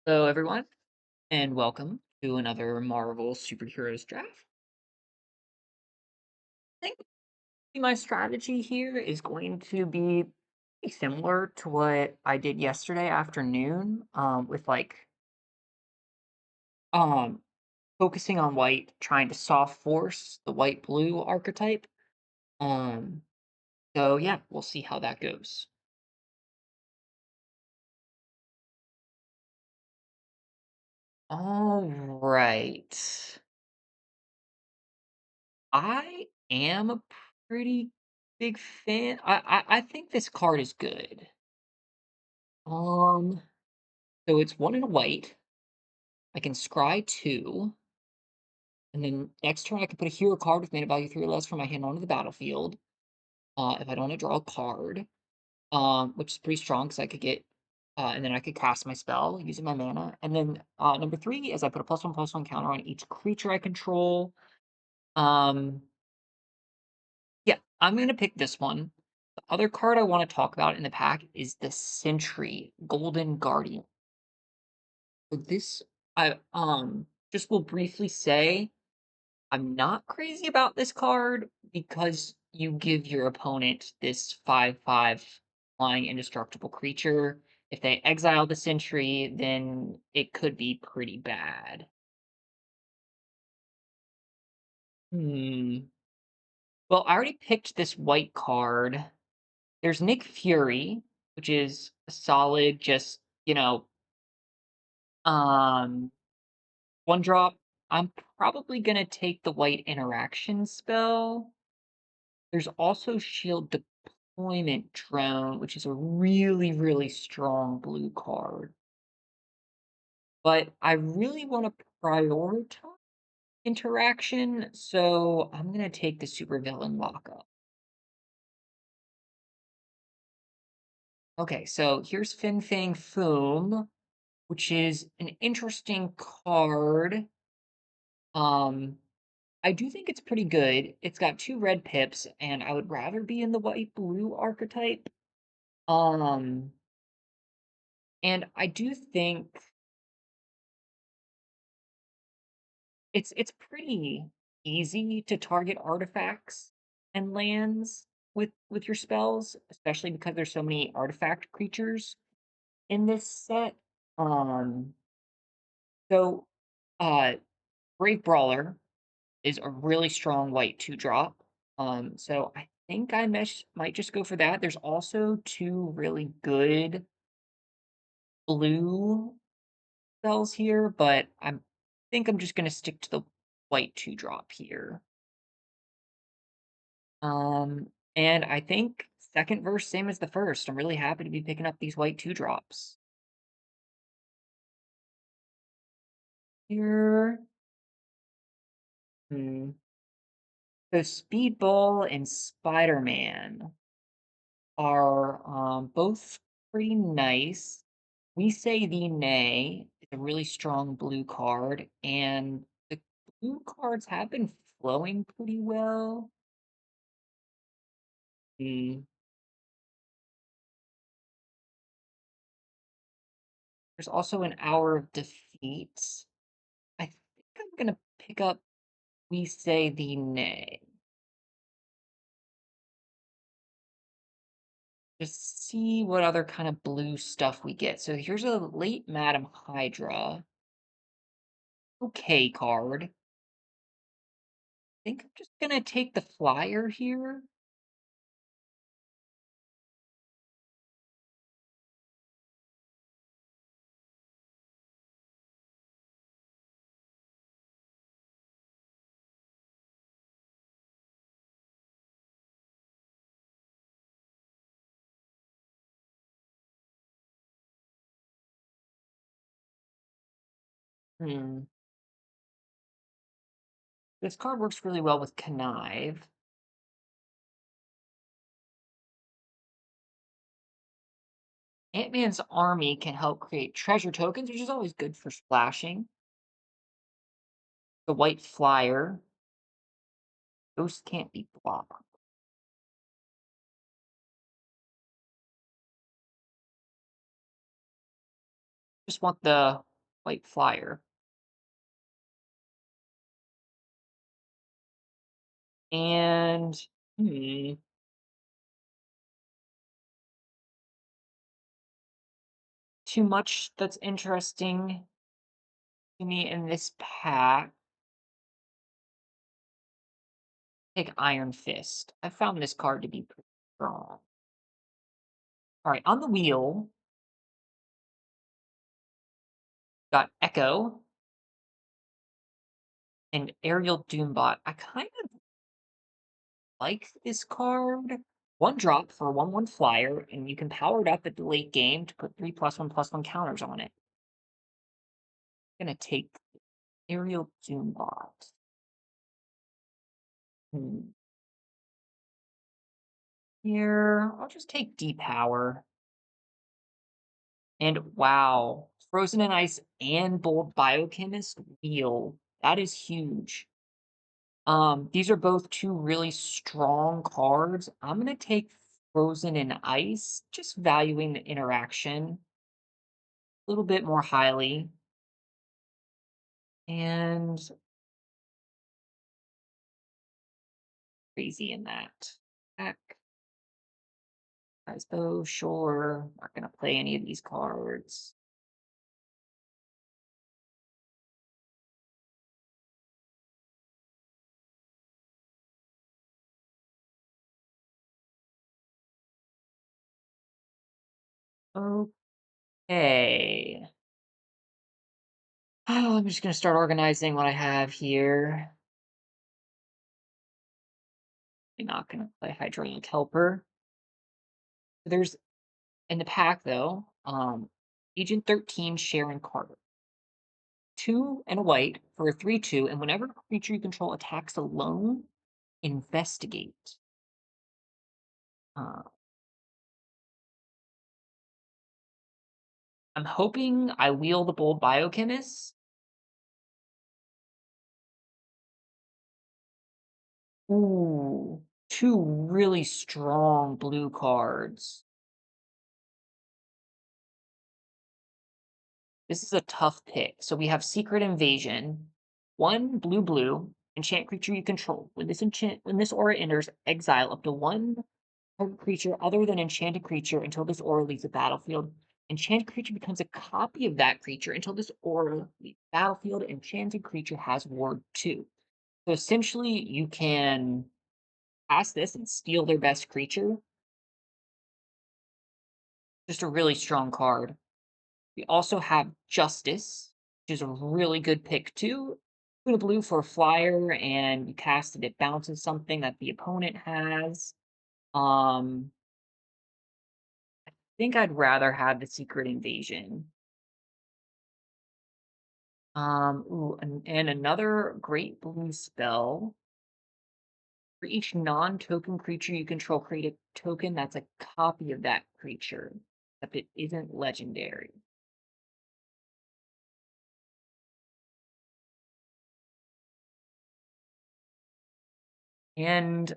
Hello, everyone, and welcome to another Marvel Superheroes draft. I think my strategy here is going to be pretty similar to what I did yesterday afternoon, with um focusing on white, trying to soft force the white blue archetype. Um, so yeah, we'll see how that goes. All right, I am a pretty big fan. I think this card is good. Um, so it's one in a white. I can scry two, and then next turn I can put a hero card with mana value three or less from my hand onto the battlefield. If I don't want to draw a card, which is pretty strong because I could get, and then I could cast my spell using my mana. And then number three is I put a +1/+1 counter on each creature I control. Um, yeah, I'm gonna pick this one. The other card I want to talk about in the pack is the Sentry Golden Guardian. So this I just will briefly say I'm not crazy about this card because you give your opponent this 5/5 flying indestructible creature. If they exile the Sentry, then it could be pretty bad. Hmm. Well, I already picked this white card. There's Nick Fury, which is a solid, just, um, one drop. I'm probably gonna take the white interaction spell. There's also Shield Deployment Drone, which is a really, really strong blue card. But I really want to prioritize interaction, so I'm gonna take the supervillain lockup. Okay, so here's Fin Fang Foom, which is an interesting card. Um, I do think it's pretty good. It's got two red pips, and I would rather be in the white blue archetype. Um, and I do think it's pretty easy to target artifacts and lands with your spells, especially because there's so many artifact creatures in this set. Um, so uh Brave Brawler is a really strong white 2 drop. So I think might just go for that. There's also two really good blue spells here, but think I'm just gonna stick to the white 2 drop here. And I think second verse, same as the first. I'm really happy to be picking up these white 2 drops. Here. Hmm. So Speedball and Spider-Man are both pretty nice. We Say the Nay is a really strong blue card, and the blue cards have been flowing pretty well. Hmm. There's also an Hour of Defeat. I think I'm gonna pick up We Say the Nay. Just see what other kind of blue stuff we get. So here's a late Madam Hydra. Okay card. Think I'm just gonna take the flyer here. Hmm. This card works really well with Connive. Ant-Man's army can help create treasure tokens, which is always good for splashing. The white flyer. Ghost can't be blocked. Just want the white flyer. And hmm, too much that's interesting to me in this pack. Take Iron Fist. I found this card to be pretty strong. All right, on the wheel, got Echo and Aerial Doombot. I kind of like this card. One drop for a 1/1 flyer, and you can power it up at the late game to put 3+1/+1 counters on it. Gonna take Aerial Doombot. Hmm. Here, I'll just take Depower. And wow, Frozen in Ice and Bold Biochemist wheel. That is huge. These are both two really strong cards. I'm gonna take Frozen in Ice, just valuing the interaction a little bit more highly. And crazy in that. Heck, Bow, sure. Not gonna play any of these cards. Okay. Oh, I'm just gonna start organizing what I have here. I'm not gonna play Hydraulic Helper. There's in the pack though, Agent 13 Sharon Carter. 2 and a white for a 3/2, and whenever a creature you control attacks alone, investigate. Uh, I'm hoping I wheel the Bold Biochemist. Ooh, two really strong blue cards. This is a tough pick. So we have Secret Invasion, one blue blue, enchant creature you control. When this aura enters, exile up to one target creature other than enchanted creature until this aura leaves the battlefield. Enchanted creature becomes a copy of that creature until this aura leaves the battlefield. Enchanted creature has ward 2. So essentially, you can pass this and steal their best creature. Just a really strong card. We also have Justice, which is a really good pick too. Put a blue for a flyer, and you cast it, it bounces something that the opponent has. Um, think I'd rather have the Secret Invasion. Ooh, and another great blue spell. For each non-token creature you control, create a token that's a copy of that creature, except it isn't legendary. And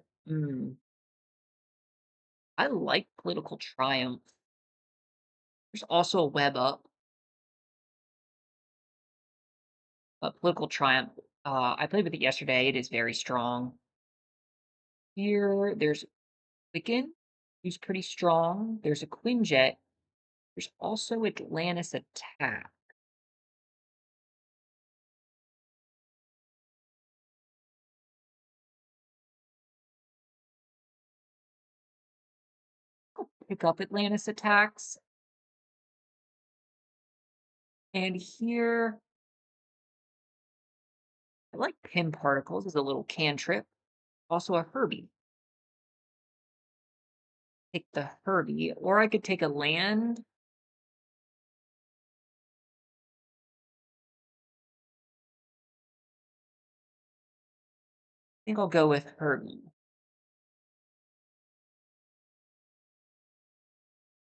I like Political Triumph. There's also a web up, but Political Triumph. I played with it yesterday. It is very strong. Here, there's Wiccan, who's pretty strong. There's a Quinjet. There's also Atlantis Attack. Pick up Atlantis Attacks. And here, I like Pin Particles as a little cantrip. Also a Herbie. Take the Herbie, or I could take a land. I think I'll go with Herbie.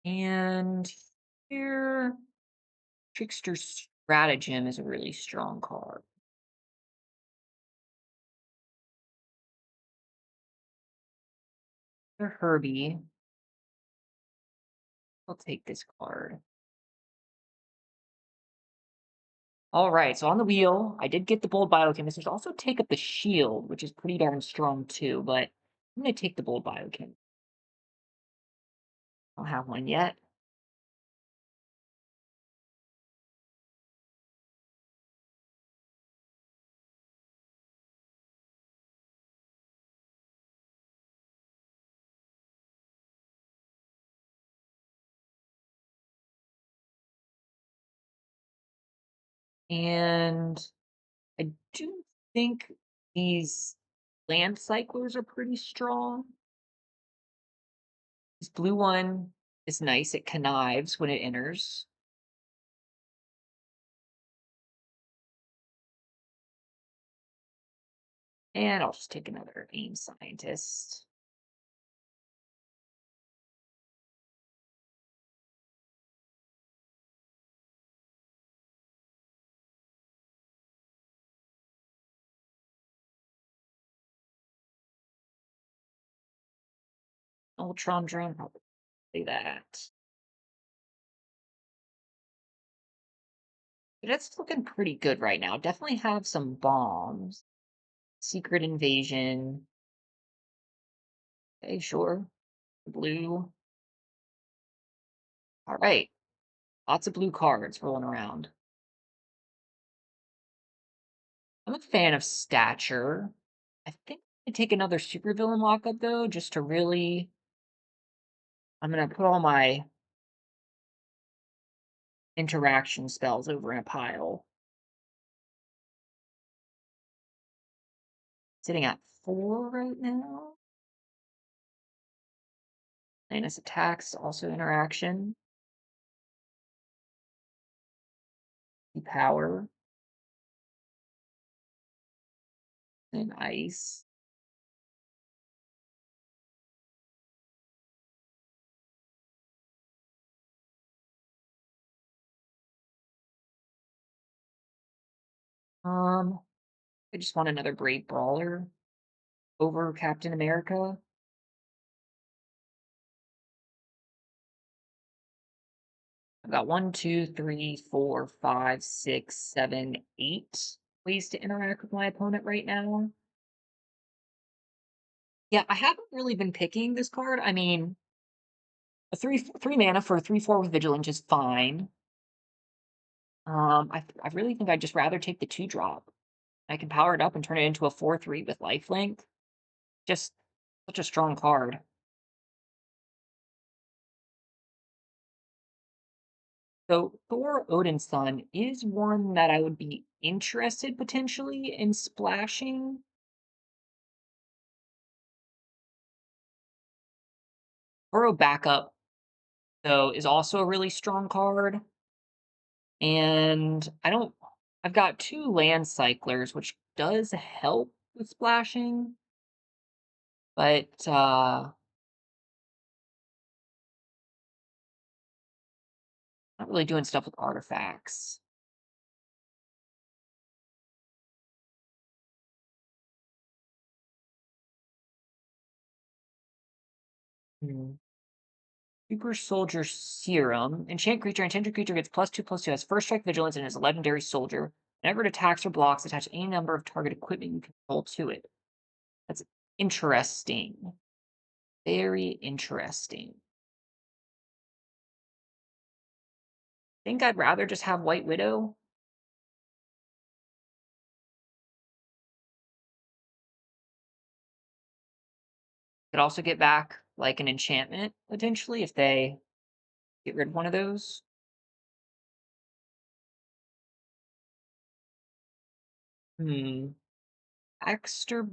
And here, Trickster Stratagem is a really strong card. For Herbie, I'll take this card. All right, so on the wheel, I did get the bold biochemist. There's also take up the shield, which is pretty darn strong too, but I'm gonna take the bold biochemist. I don't have one yet. And I do think these land cyclers are pretty strong. This blue one is nice. It connives when it enters. And I'll just take another AIM scientist. Ultron drone, probably that. But it's looking pretty good right now. Definitely have some bombs. Secret invasion. Okay, sure. Blue. All right. Lots of blue cards rolling around. I'm a fan of Stature. I think I take another supervillain lockup though, just to really. I'm gonna put all my interaction spells over in a pile. Sitting at 4 right now. Minus attacks, also interaction. The power and ice. Um, I just want another Brave Brawler over Captain America. I've got one, two, three, four, five, six, seven, 8 ways to interact with my opponent right now. Yeah, I haven't really been picking this card. I mean, a three mana for a 3/4 with Vigilance is fine. I really think I'd just rather take the 2-drop. I can power it up and turn it into a 4/3 with lifelink. Just such a strong card. So Thor Odin's Son is one that I would be interested potentially in splashing. Burrow Backup, though, is also a really strong card. And I've got 2 land cyclers, which does help with splashing, but not really doing stuff with artifacts. Hmm. Super Soldier Serum. Enchanted creature gets +2/+2, has first strike vigilance, and is a legendary soldier. Whenever it attacks or blocks, attach any number of target equipment you control to it. That's interesting. Very interesting. Think I'd rather just have White Widow. Could also get back like an enchantment potentially if they get rid of one of those. Hmm. Extra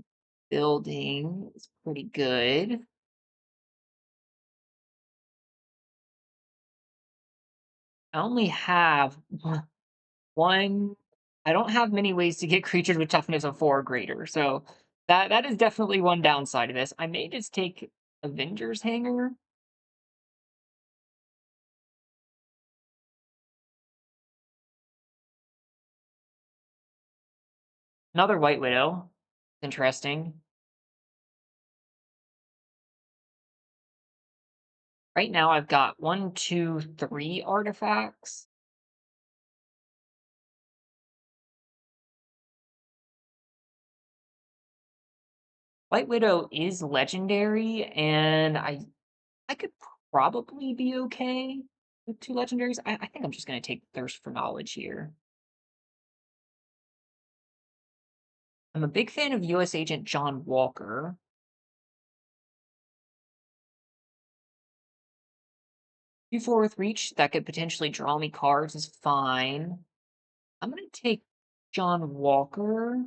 building is pretty good. I only have one. I don't have many ways to get creatures with toughness of 4 or greater, so that is definitely one downside of this. I may just take Avengers Hanger. Another White Widow. Interesting. Right now I've got one, two, three artifacts. White Widow is legendary, and I could probably be okay with 2 legendaries. I think I'm just gonna take Thirst for Knowledge here. I'm a big fan of US Agent John Walker. 2-4 with reach, that could potentially draw me cards is fine. I'm gonna take John Walker,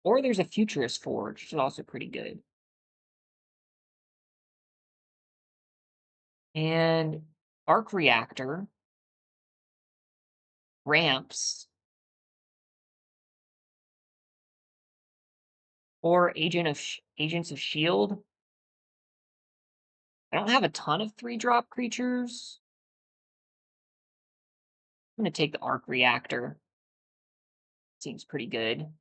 or there's a Futurist Forge, which is also pretty good. And Arc Reactor, Ramps, or Agents of Shield. I don't have a ton of 3-drop creatures. I'm gonna take the Arc Reactor. Seems pretty good.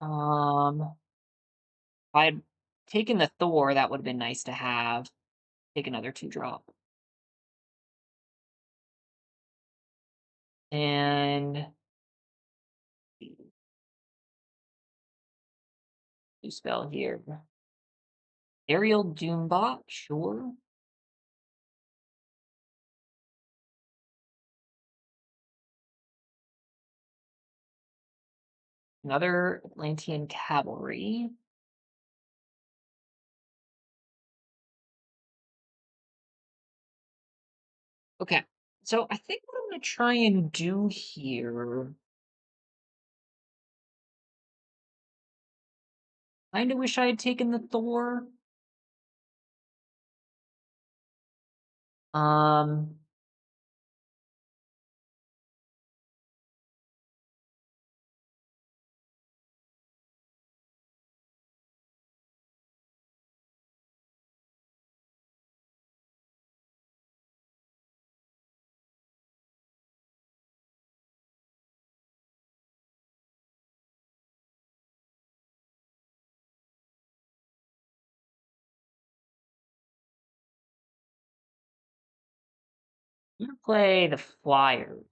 If I'd taken the Thor, that would have been nice to have. Take another 2-drop. And new spell here. Aerial Doombot, sure. Another Atlantean Cavalry. Okay, so I think what I'm gonna try and do here. Kinda wish I had taken the Thor. Um, I'm gonna play the Flyers.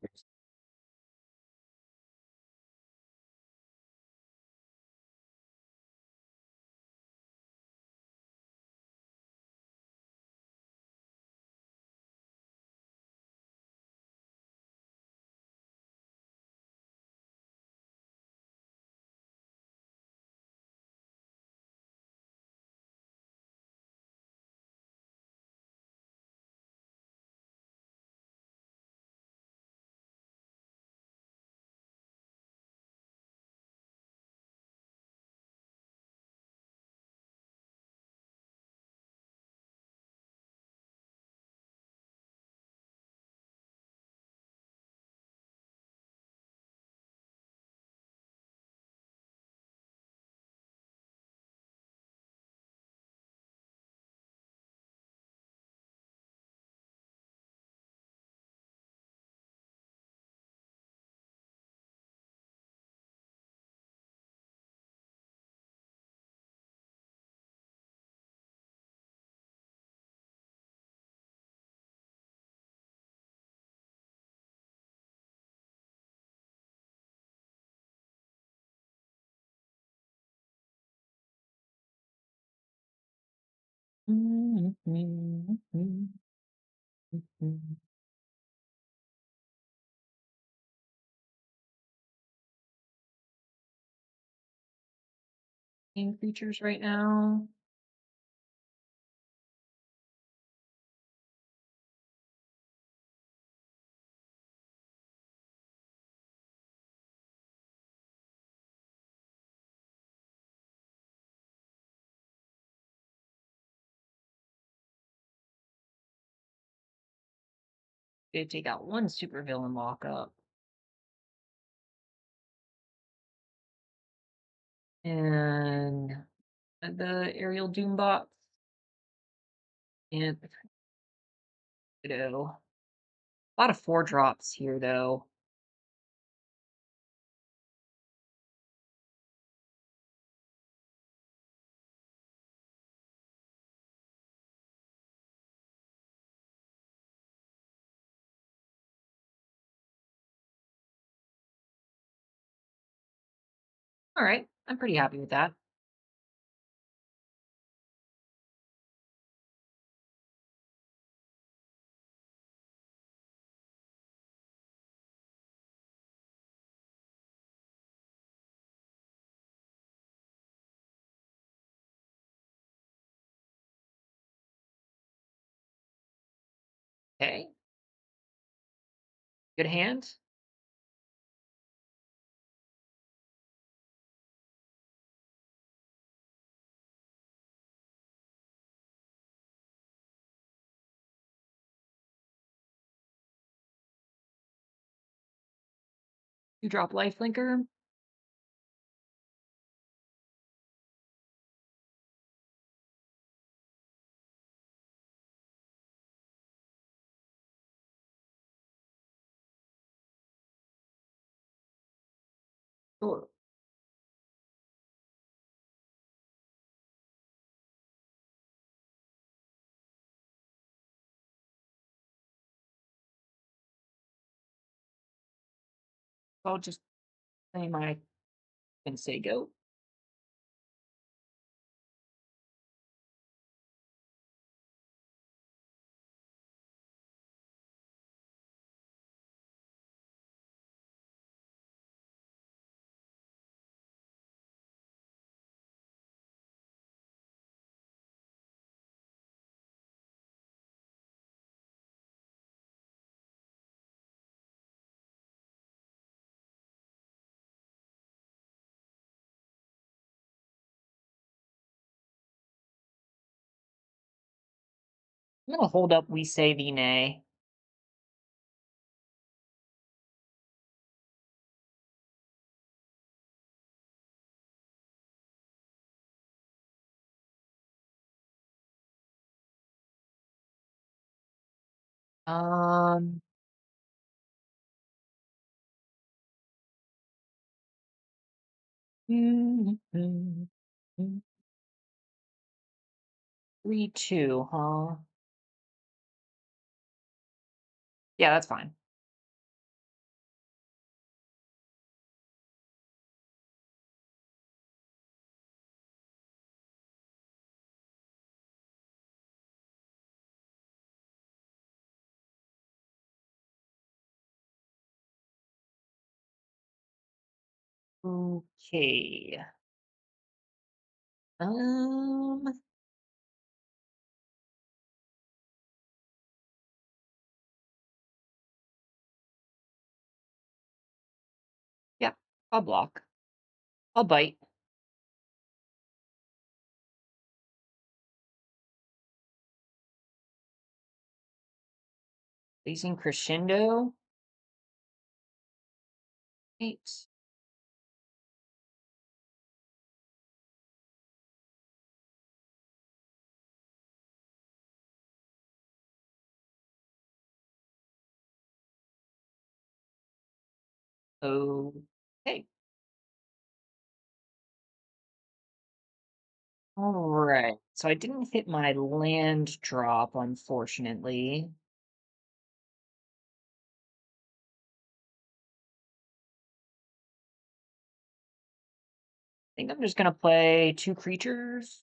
Game creatures right now. They take out one supervillain lockup. And the aerial Doombots. And Widow. A lot of 4-drops here, though. All right. I'm pretty happy with that. Okay. Good hand. You drop lifelinker. Sure. I'll just play my Pensego. I'm gonna hold up We Say Thee Nay. Um, mm, mm, mm, 3-2, huh? Yeah, that's fine. Okay. Um, yeah, I'll block. I'll bite. Blazing Crescendo. 8. Okay. All right. So I didn't hit my land drop, unfortunately. I think I'm just gonna play 2 creatures.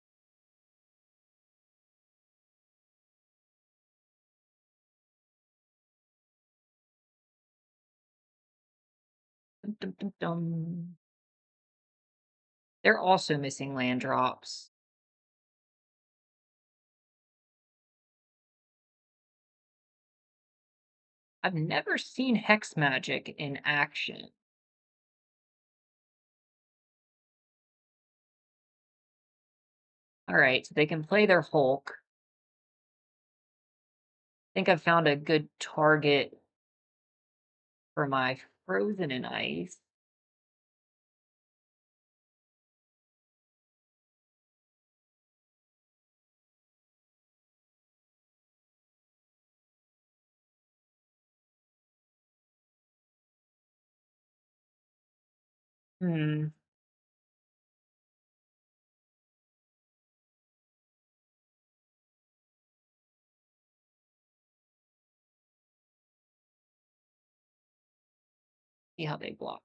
Dum, dum, dum, dum. They're also missing land drops. I've never seen Hex Magic in action. All right, so they can play their Hulk. I think I've found a good target for my Frozen in Ice. Hmm. See how they block.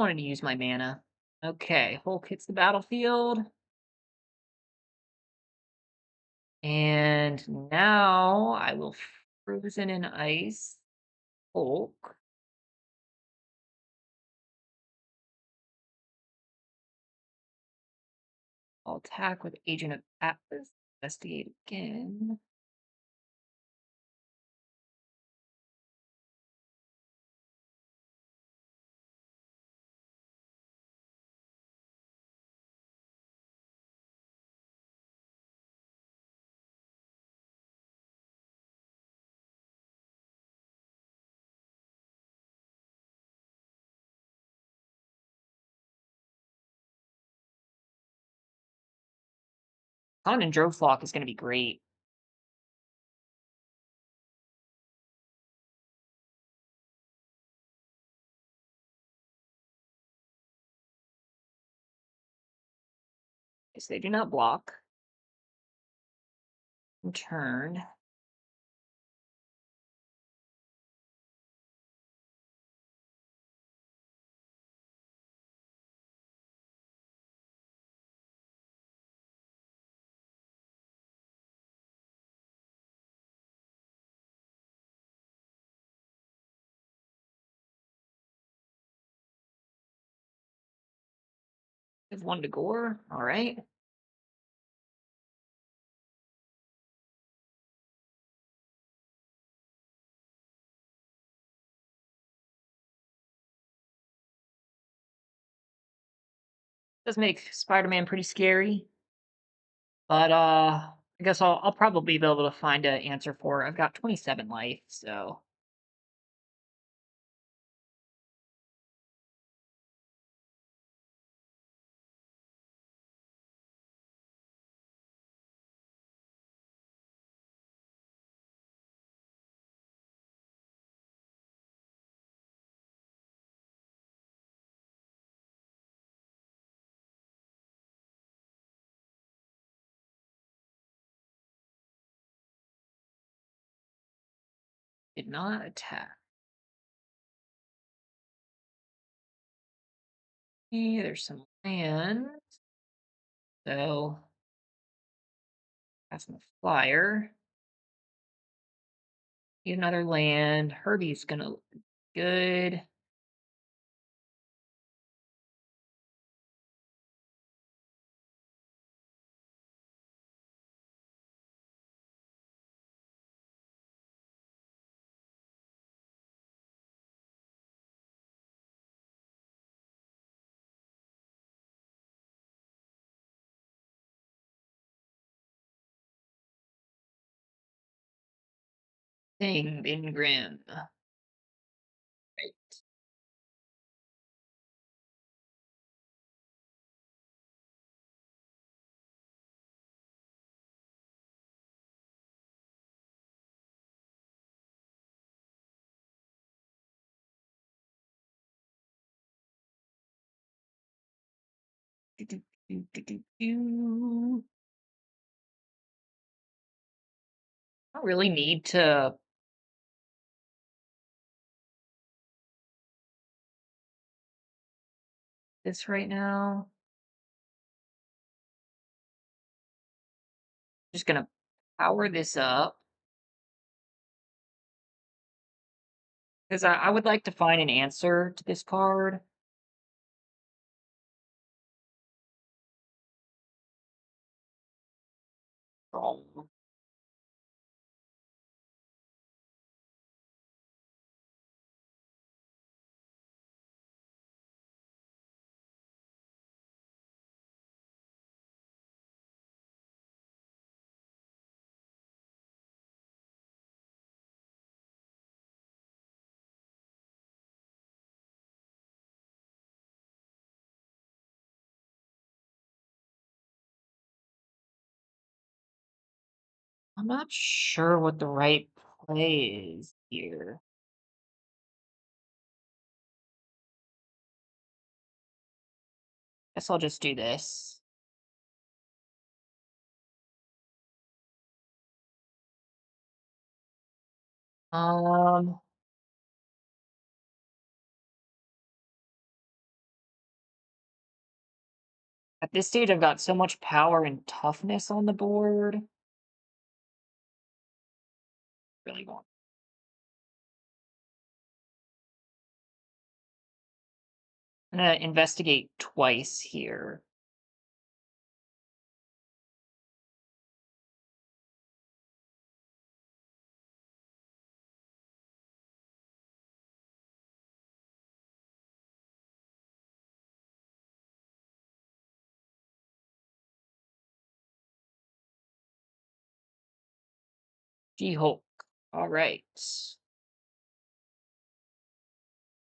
Wanted to use my mana. Okay, Hulk hits the battlefield. And now I will frozen in ice Hulk. I'll attack with Agent of Atlas. Investigate again. Con and Droflock is going to be great. Yes, they do not block. Turn. Have one to gore. All right. Does make Spider-Man pretty scary. But I guess I'll probably be able to find an answer for it. I've got 27 life, so did not attack. Okay, there's some land. So that's my flyer. Need another land. Herbie's gonna look good. Thing in Grim. Right. Do, do, do, do, do, do. I don't really need to this right now. Just gonna power this up. Because I would like to find an answer to this card. Oh, I'm not sure what the right play is here. Guess I'll just do this. Um, At this stage, I've got so much power and toughness on the board. Really want. I'm gonna investigate twice here. She-Hulk. All right.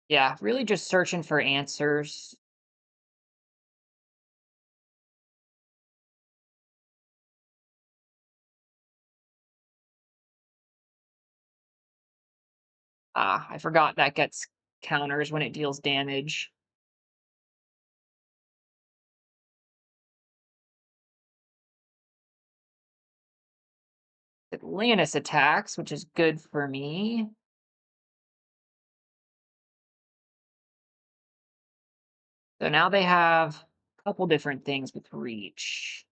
Yeah, really just searching for answers. Ah, I forgot that gets counters when it deals damage. Atlantis attacks, which is good for me. So now they have a couple different things with reach.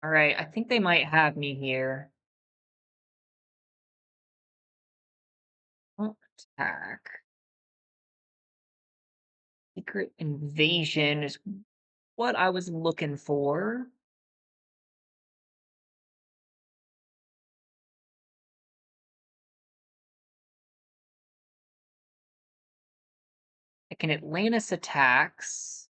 All right, I think they might have me here. Attack. Secret invasion is what I was looking for. I can Atlantis attacks.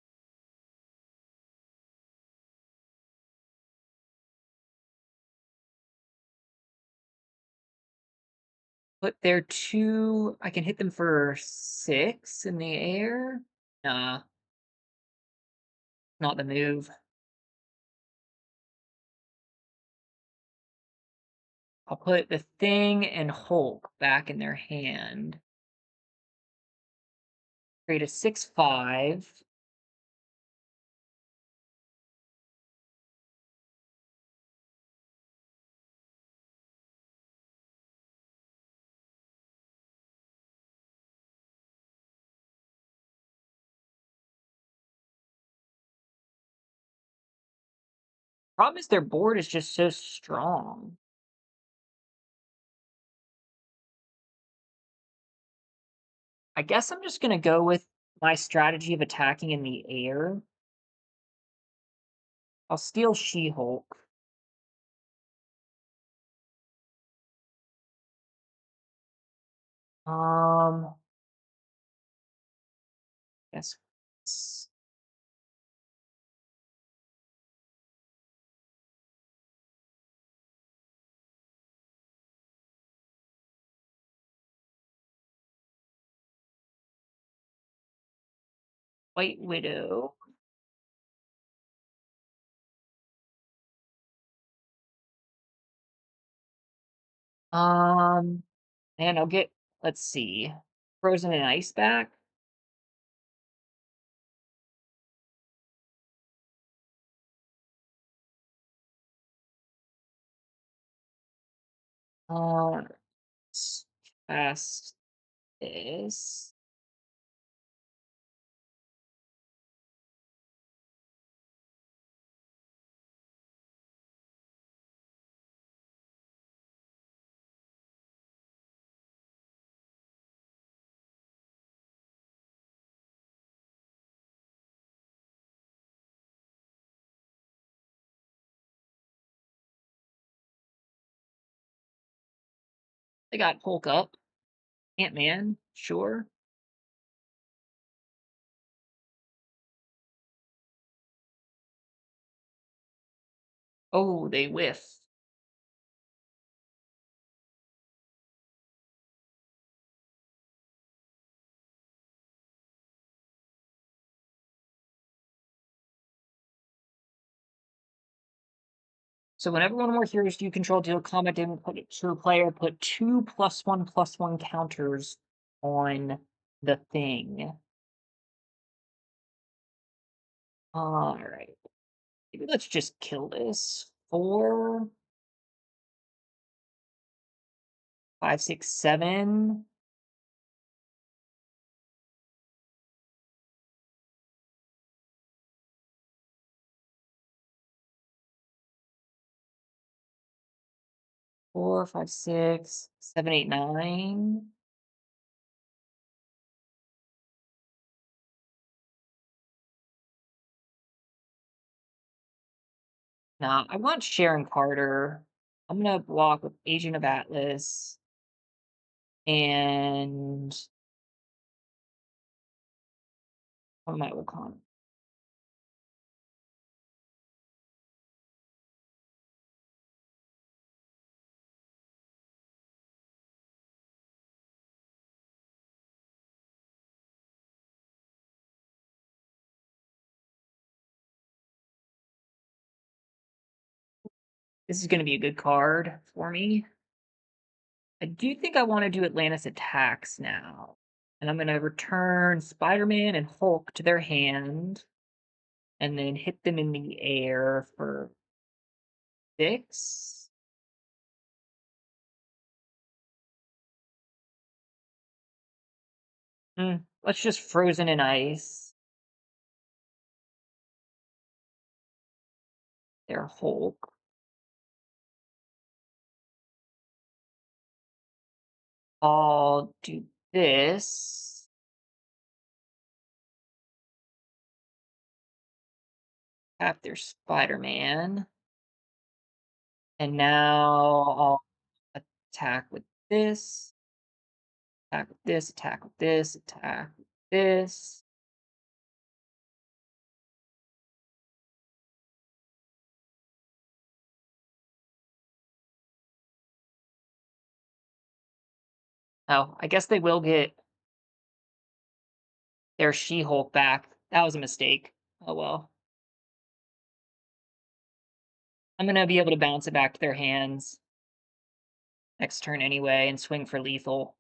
Put their two. I can hit them for 6 in the air. Nah, not the move. I'll put the Thing and Hulk back in their hand. Create a 6/5. Problem is their board is just so strong. I guess I'm just gonna go with my strategy of attacking in the air. I'll steal She-Hulk. Um, yes. White Widow. Um, and I'll get, let's see, Frozen and Ice back. Uh, Fast is. They got Hulk up. Ant-Man, sure. Oh, they whiff. So whenever one or more heroes you control deal combat damage to a player, put 2 +1/+1 counters on the thing. Alright. Maybe let's just kill this. 4, 5, 6, 7. 4, 5, 6, 7, 8, 9. Nah, I want Sharon Carter. I'm gonna block with Agent of Atlas and what am I Wakanda? This is gonna be a good card for me. I do think I want to do Atlantis attacks now. And I'm gonna return Spider-Man and Hulk to their hand and then hit them in the air for 6. Let's just Frozen in Ice. Their Hulk. I'll do this. Tap their Spider-Man. And now I'll attack with this, attack with this, attack with this, attack with this. Oh, I guess they will get their She-Hulk back. That was a mistake. Oh well. I'm gonna be able to bounce it back to their hands next turn anyway and swing for lethal.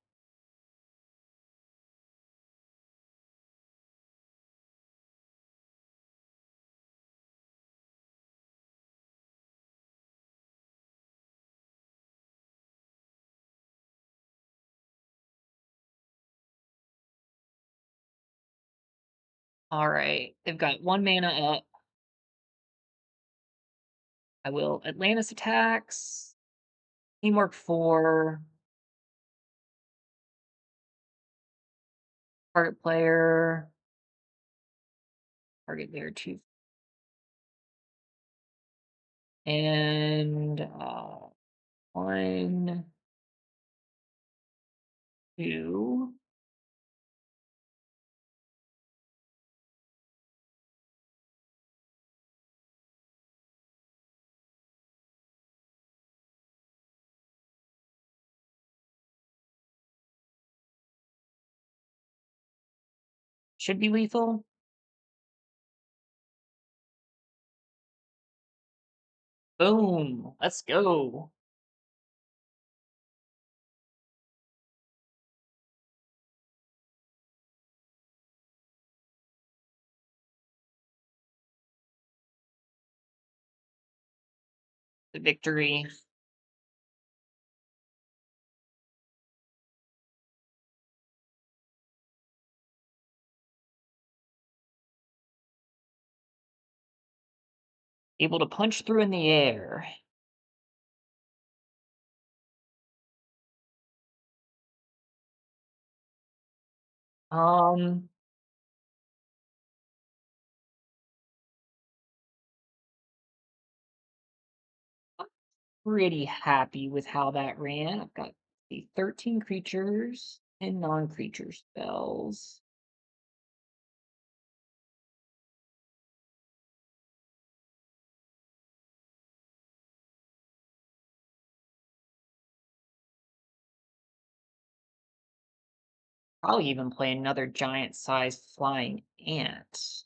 Alright, they've got 1 mana up. I will Atlantis attacks. Teamwork 4. Target player. Target player 2. And 1, 2. Should be lethal. Boom. Let's go. The victory. Able to punch through in the air. Um, I'm pretty happy with how that ran. I've got the 13 creatures and non-creature spells. Probably even play another giant-sized flying ant.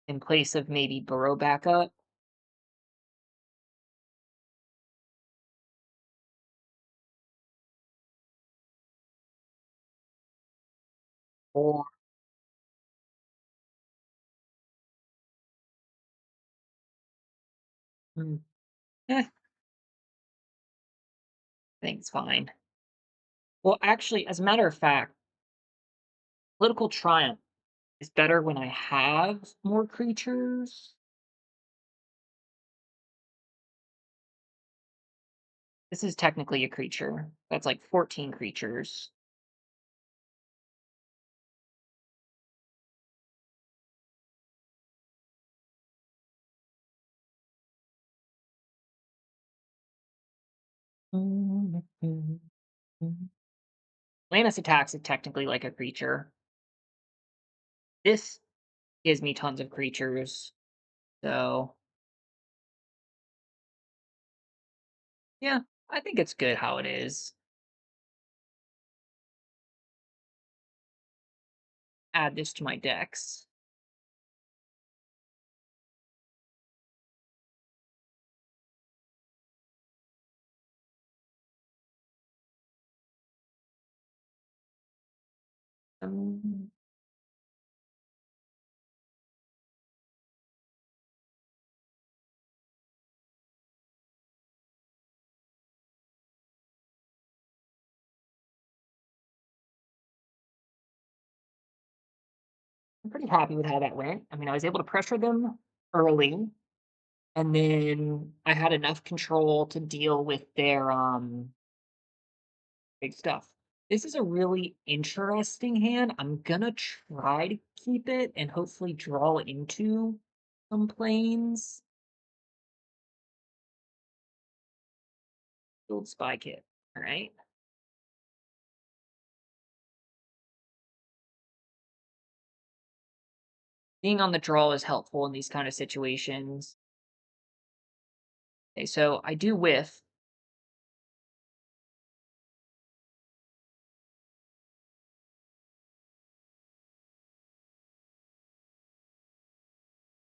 in place of maybe burrow back up. Or mm, I think it's fine. Well, actually, as a matter of fact, political triumph is better when I have more creatures. This is technically a creature. That's like 14 creatures. Lannis attacks is technically like a creature. This gives me tons of creatures. So, yeah, I think it's good how it is. Add this to my decks. Um, I'm pretty happy with how that went. I mean, I was able to pressure them early, and then I had enough control to deal with their big stuff. This is a really interesting hand. I'm gonna try to keep it and hopefully draw into some planes. Build spy kit. All right. Being on the draw is helpful in these kind of situations. Okay, so I do whiff.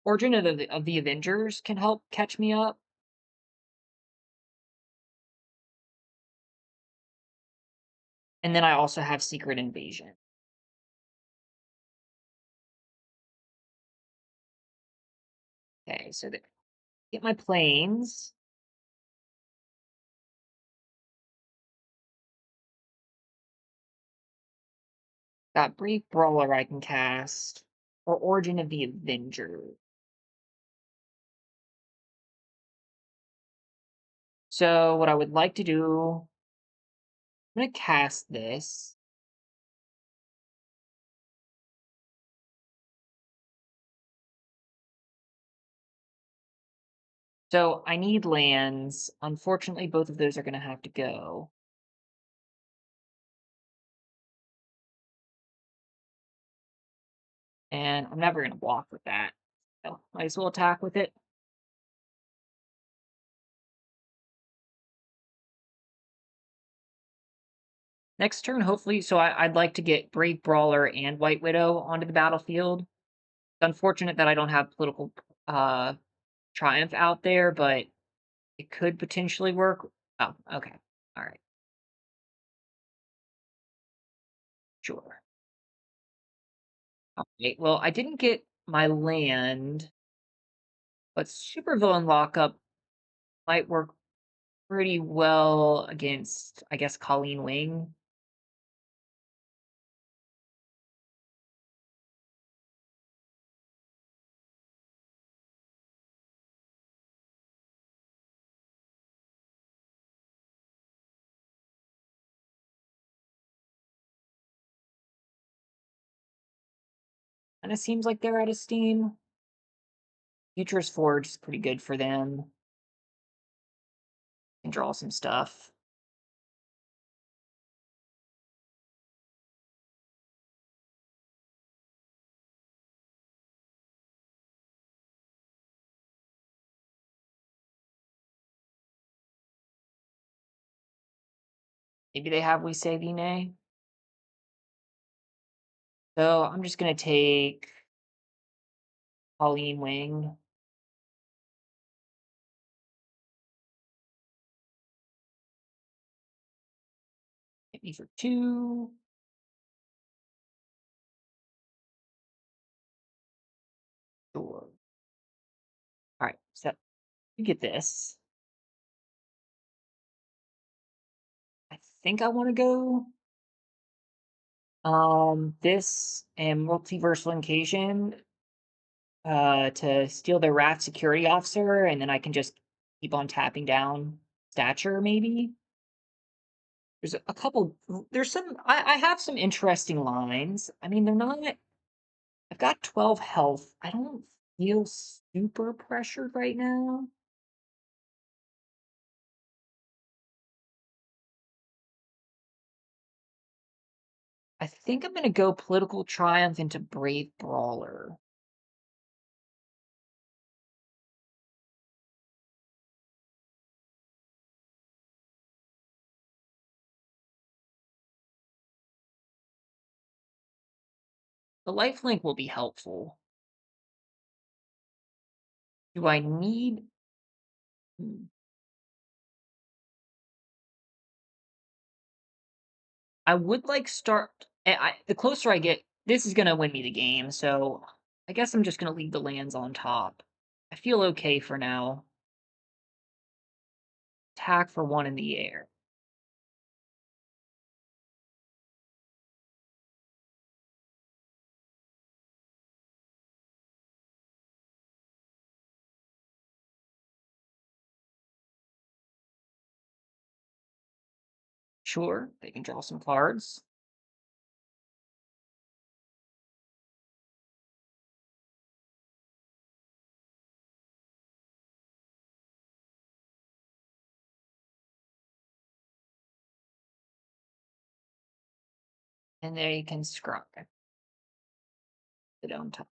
Origin of the Avengers can help catch me up. And then I also have Secret Invasion. Okay, so get my planes. Got Brief Brawler I can cast. Or Origin of the Avenger. So what I would like to do, I'm gonna cast this. So I need lands. Unfortunately, both of those are gonna have to go. And I'm never gonna walk with that. So might as well attack with it. Next turn, hopefully. So I'd like to get Brave Brawler and White Widow onto the battlefield. It's unfortunate that I don't have political uh triumph out there, but it could potentially work. Oh, okay. All right. Sure. Okay. Well, I didn't get my land, but Supervillain Lockup might work pretty well against, I guess, Colleen Wing. And it seems like they're out of steam. Future's Forge is pretty good for them. Can draw some stuff. Maybe they have We Say Thee Nay. So I'm just gonna take Colleen Wing. Hit me for 2. Sure. Alright, so you get this. I think I wanna go, this and Multiversal Invasion, to steal their Wrath security officer, and then I can just keep on tapping down Stature, maybe? There's a couple there's some I have some interesting lines. I mean, they're not I've got 12 health. I don't feel super pressured right now. I think I'm gonna go Political Triumph into Brave Brawler. The lifelink will be helpful. Do I need hmm, I would like start the closer I get, this is gonna win me the game, so I guess I'm just gonna leave the lands on top. I feel okay for now. Attack for 1 in the air. Sure, they can draw some cards. And they can scry it on top.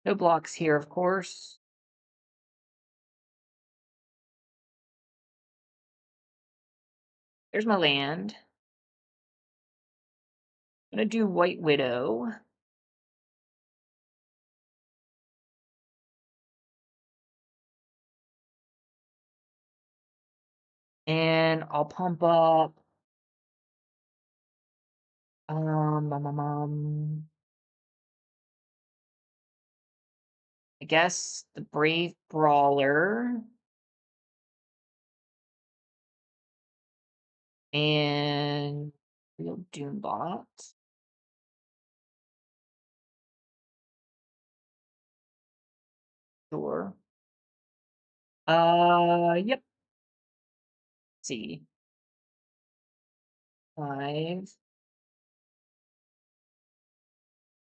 No blocks here, of course. There's my land. I'm gonna do White Widow. And I'll pump up I guess the Brave Brawler and Real Doombot. Sure. Yep. See. 5.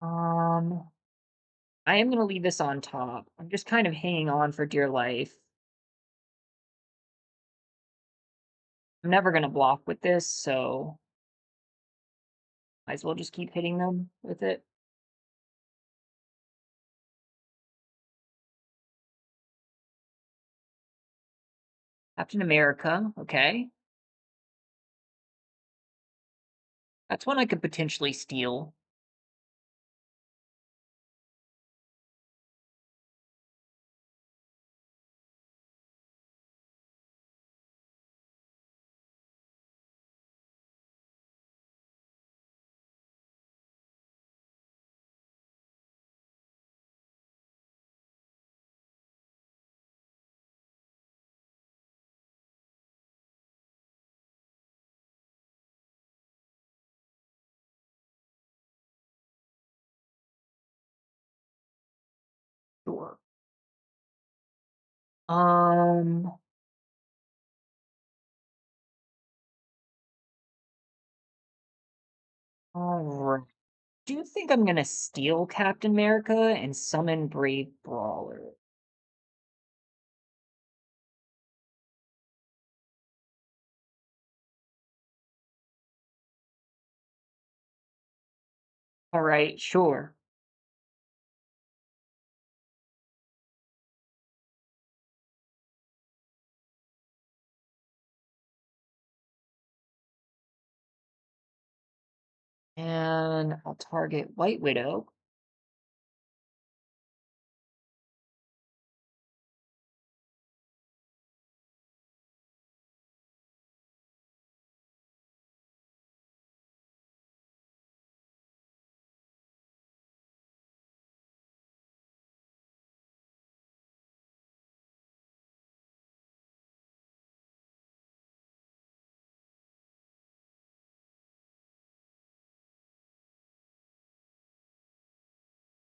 Um, I am gonna leave this on top. I'm just kind of hanging on for dear life. I'm never gonna block with this, so might as well just keep hitting them with it. Captain America, okay. That's one I could potentially steal. Sure. Um, alright. Do you think I'm gonna steal Captain America and summon Brave Brawler? Alright, sure. And I'll target White Widow.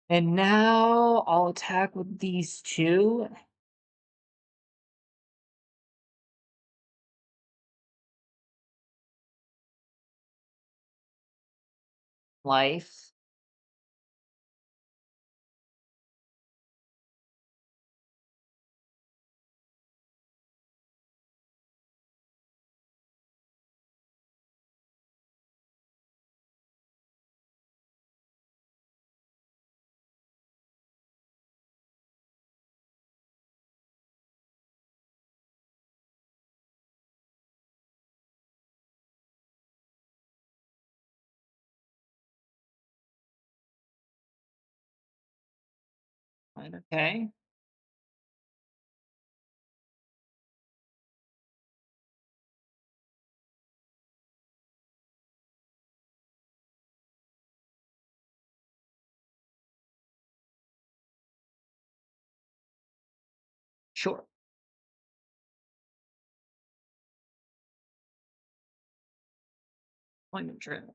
And now I'll attack with these two. Life. Right, okay. Sure. Appointment drill.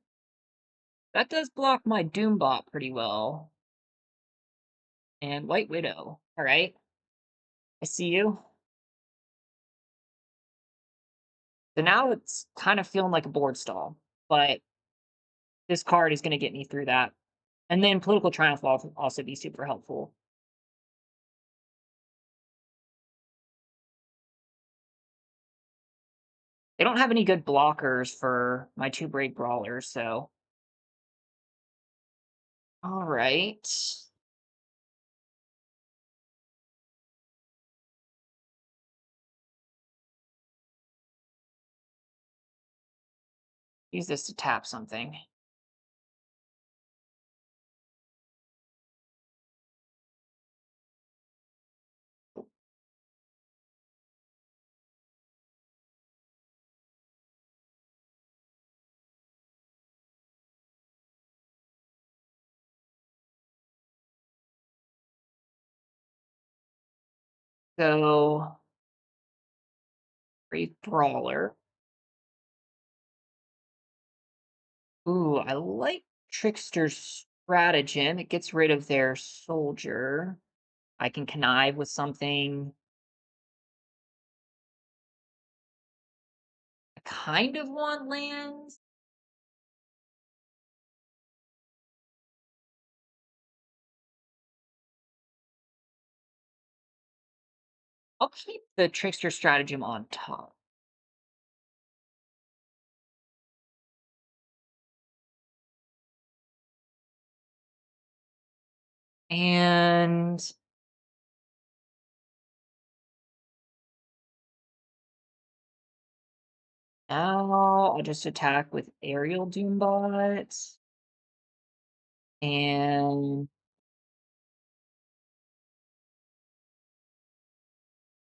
That does block my Doombot pretty well. And White Widow. All right. I see you. So now it's kind of feeling like a board stall, but this card is going to get me through that. And then Political Triumph will also be super helpful. They don't have any good blockers for my two Brave Brawlers, so. All right. Use this to tap something. So, Brave Brawler. Ooh, I like Trickster's stratagem. It gets rid of their soldier. I can connive with something. I kind of want lands. I'll keep the Trickster stratagem on top. And now I'll just attack with Aerial Doombot. And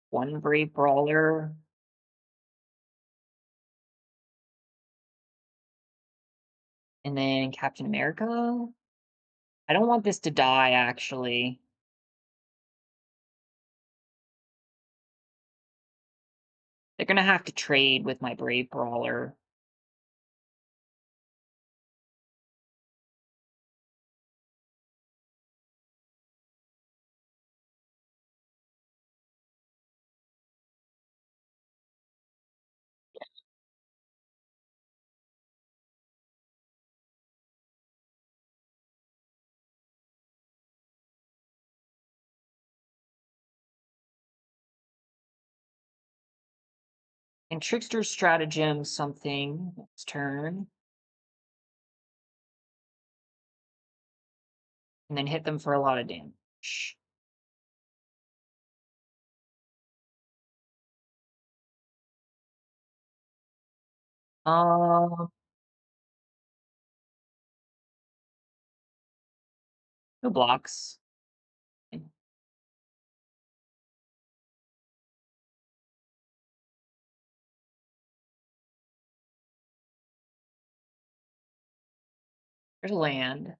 one Brave Brawler. And then Captain America. I don't want this to die, actually. They're gonna have to trade with my Brave Brawler. And Trickster stratagem something next turn. And then hit them for a lot of damage. Um, no blocks. There's a land.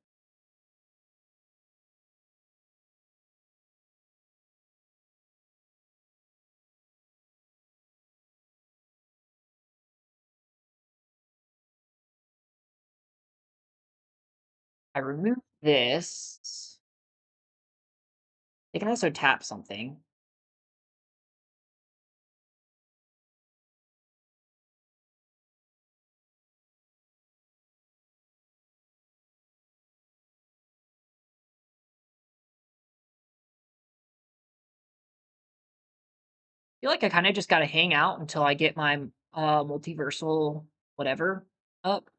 I remove this. They can also tap something. Feel like I kinda just gotta hang out until I get my, multiversal whatever up.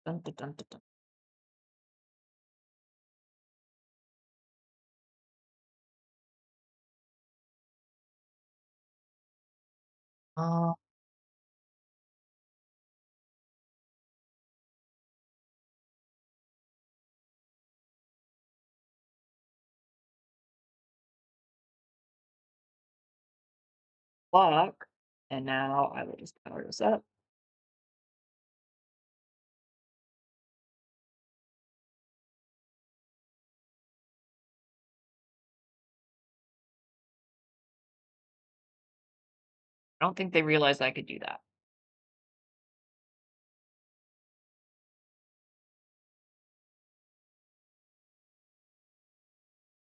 Dun, dun, dun, dun, dun. Uh, Block, and now I will just power this up. I don't think they realized I could do that.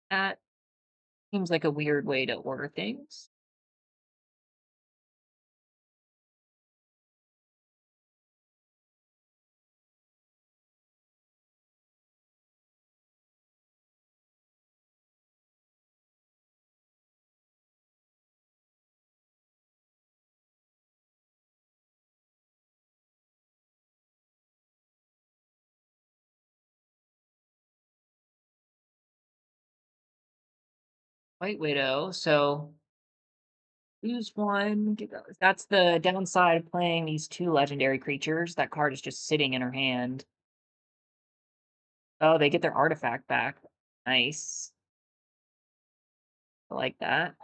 That seems like a weird way to order things. White Widow, so lose one, that's the downside of playing these 2 legendary creatures. That card is just sitting in her hand. Oh, they get their artifact back. Nice. I like that.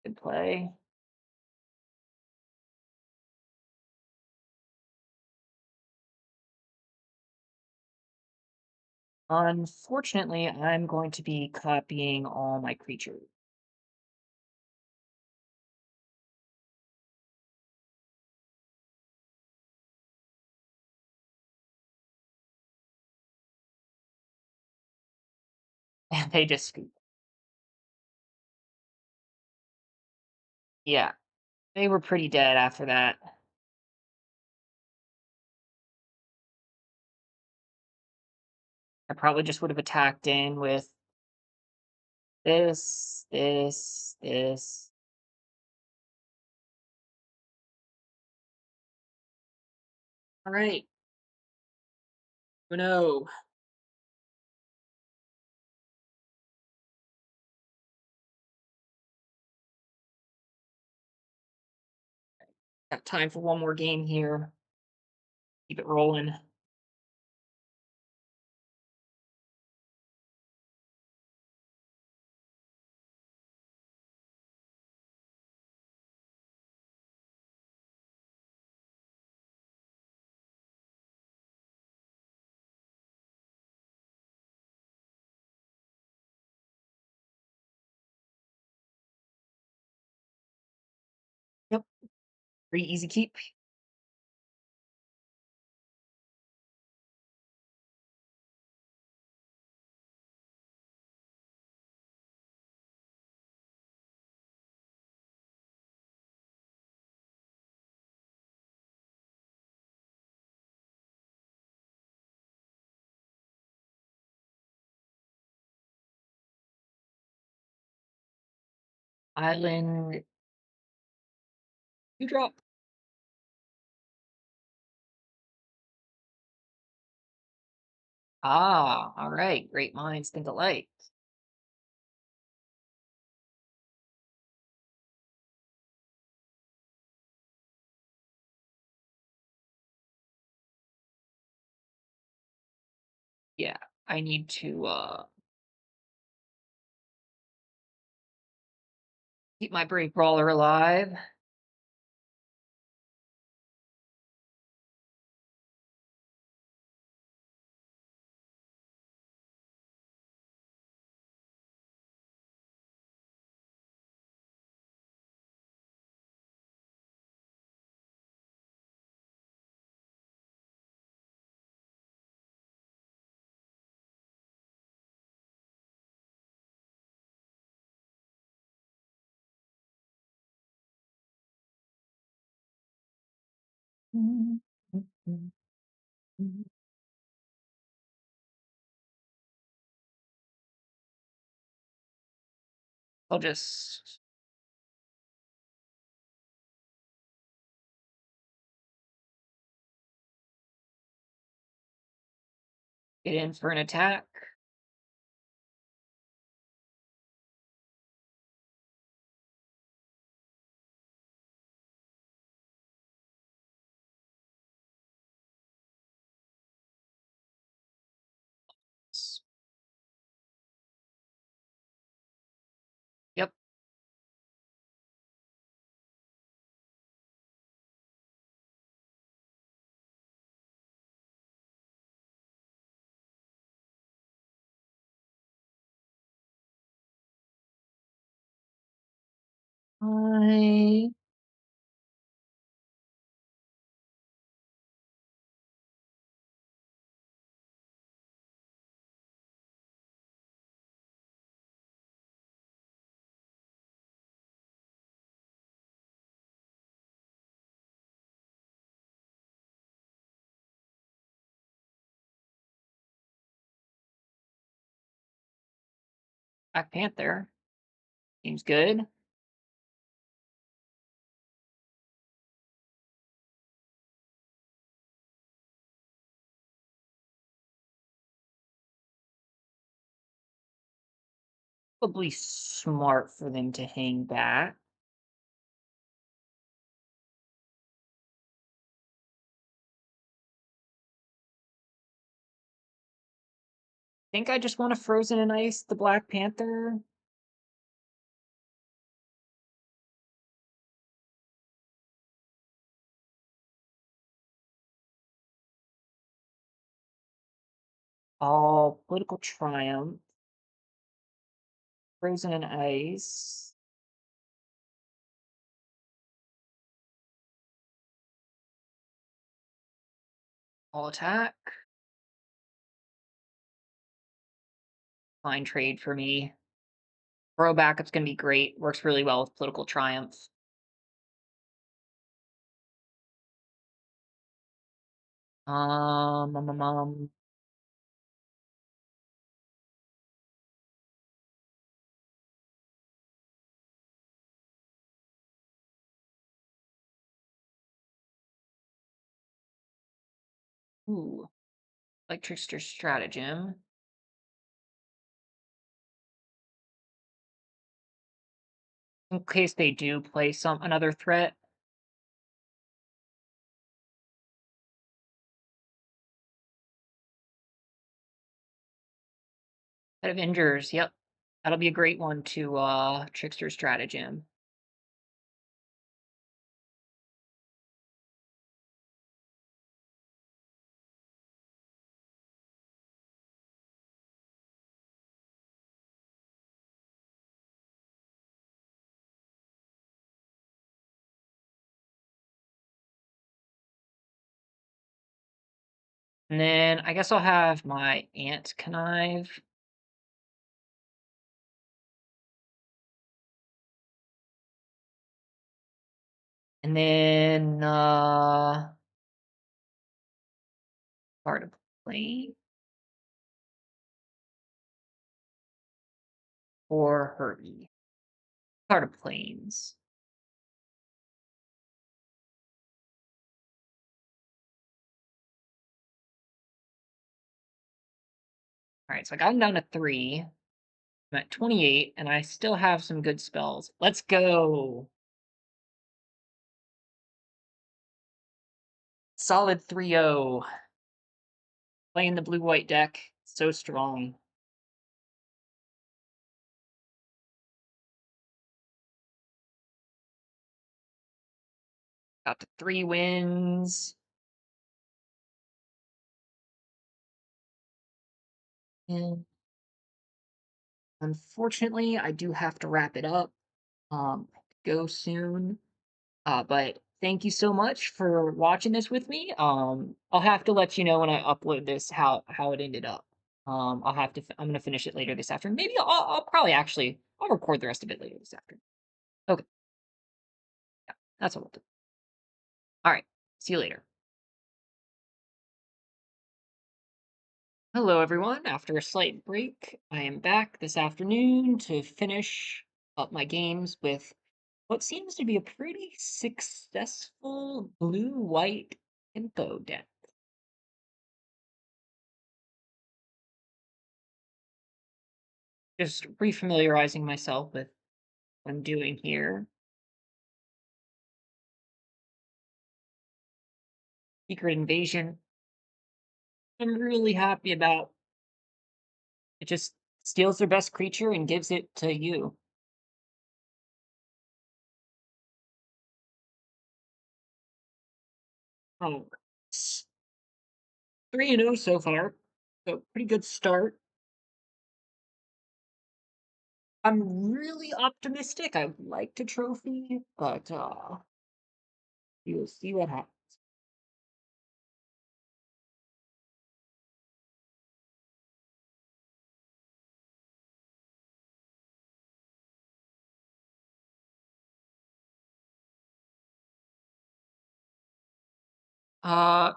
Good play. Unfortunately, I'm going to be copying all my creatures. And they just yeah, they were pretty dead after that. I probably just would have attacked in with this. All right. Oh no. Got time for one more game here. Keep it rolling. Yep. Pretty easy keep. Island 2 drop. Ah, all right. Great minds think alike. Yeah, I need to keep my brave brawler alive. Mhm, mhm. I'll just get in for an attack. S- Yep. I Black Panther seems good. Probably smart for them to hang back. Think I just want to frozen and ice the Black Panther. All political triumph, frozen and ice, all attack. Fine trade for me. Throw backup's gonna be great. Works really well with political triumph. Um, um, um, um, ooh, like trickster stratagem. In case they do play another threat. Avengers, yep. That'll be a great one to trickster stratagem. And then I guess I'll have my Ant Connive. And then part of plane or Herbie. Part of planes. All right, so I got him down to 3. I'm at 28, and I still have some good spells. Let's go. Solid 3-0. Playing the blue-white deck. So strong. Got to 3 wins. And unfortunately, I do have to wrap it up. Go soon. But thank you so much for watching this with me. I'll have to let you know when I upload this how it ended up. I'll have to. I'm gonna finish it later this afternoon. Maybe I'll probably actually I'll record the rest of it later this afternoon. Okay, that's what we'll do. All right. See you later. Hello, everyone. After a slight break, I am back this afternoon to finish up my games with what seems to be a pretty successful blue-white info deck. Just refamiliarizing myself with what I'm doing here. Secret Invasion, I'm really happy about. It just steals their best creature and gives it to you. Oh, 3-0 so far, so pretty good start. I'm really optimistic. I would like to trophy, but you'll see what happens.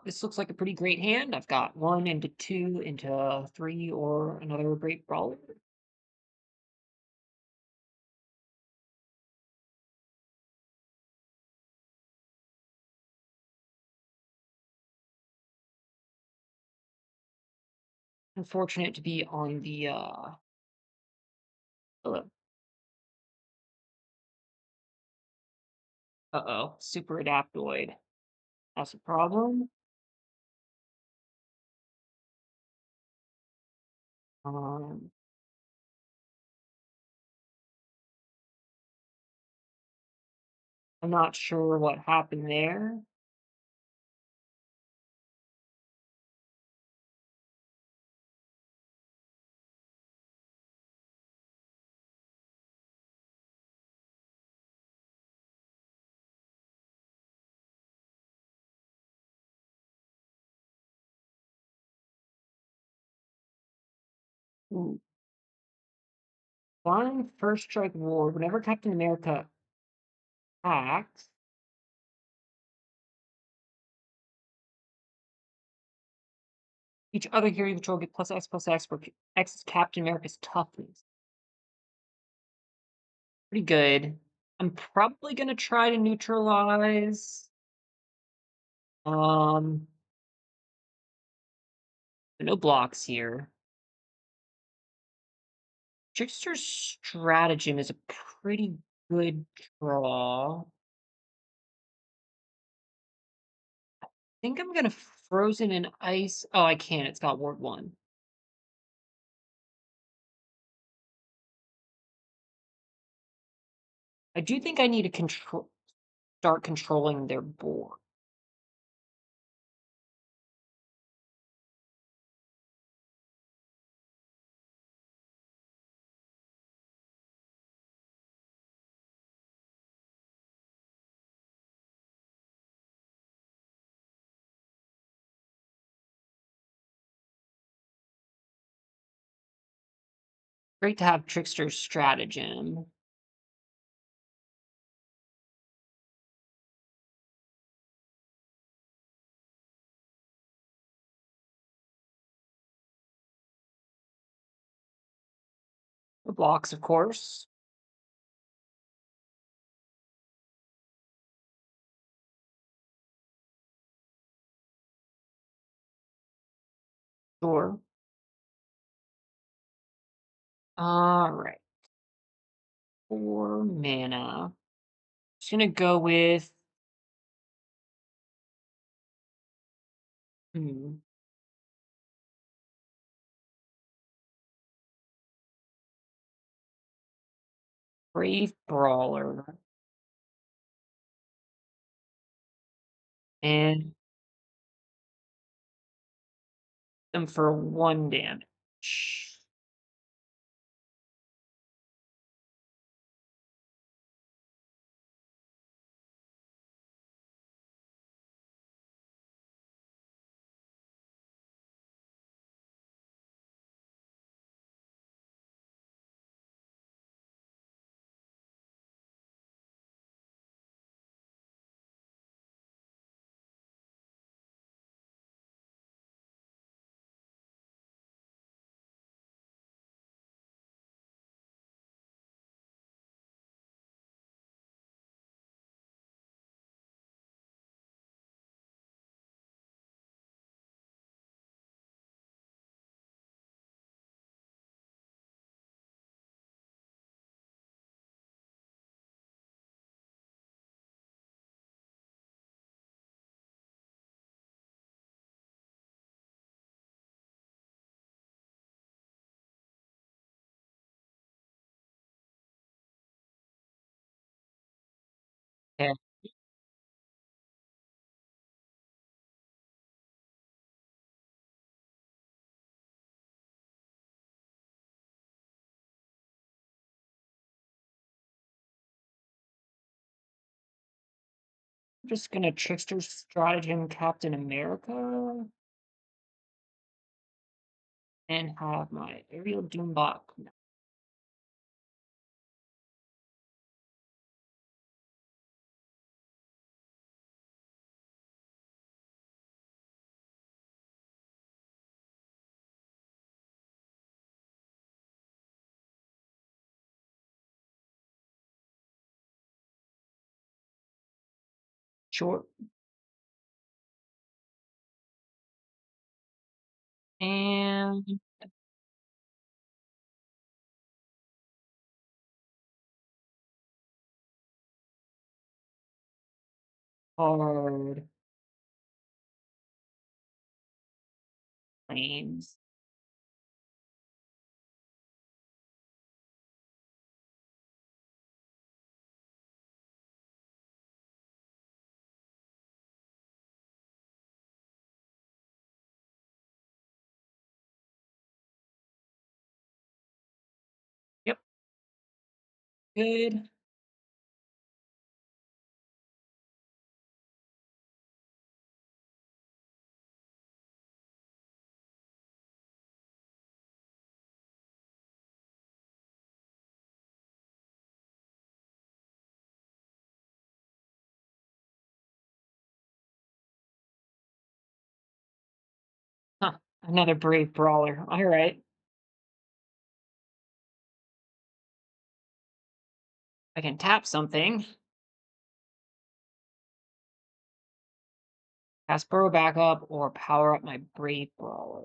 This looks like a pretty great hand. I've got one into two into three or another great brawler. Unfortunate to be on the uh oh, super adaptoid. That's a problem. Um, I'm not sure what happened there. Ooh. Flying first strike ward. Whenever Captain America acts, each other hero you control get plus X, where X is Captain America's toughness. Pretty good. I'm probably gonna try to neutralize. Um, no blocks here. Trickster's Stratagem is a pretty good draw. I think I'm gonna Frozen in Ice. Oh, I can't. It's got Ward 1. I do think I need to start controlling their board. Great to have Trickster's Stratagem. The blocks, of course. Sure. All right. 4 mana. Just gonna go with. Hmm. Brave Brawler. And them for 1 damage. Just gonna Trickster Stratagem Captain America and have my Aerial Doombot. Sure. And hard planes. Yep, good. Huh, another Brave Brawler. All right. I can tap something. Cast Burrow back up or power up my Brave Brawler.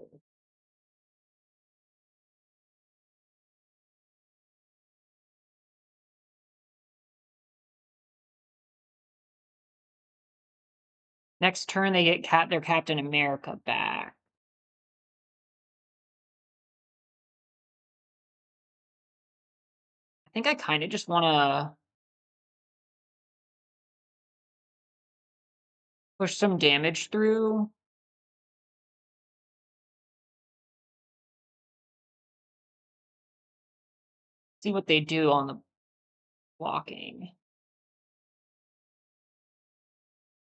Next turn, they get their Captain America back. I think I kind of just want to push some damage through. See what they do on the blocking.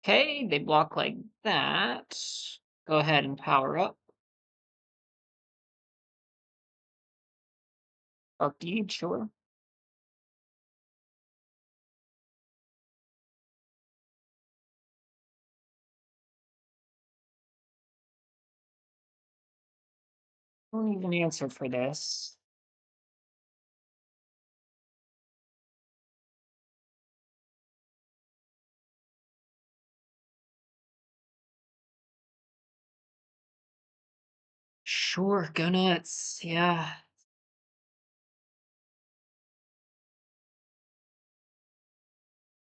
Okay, they block like that. Go ahead and power up. Arc Deed, sure. Don't need an answer for this. Sure, go nuts. Yeah.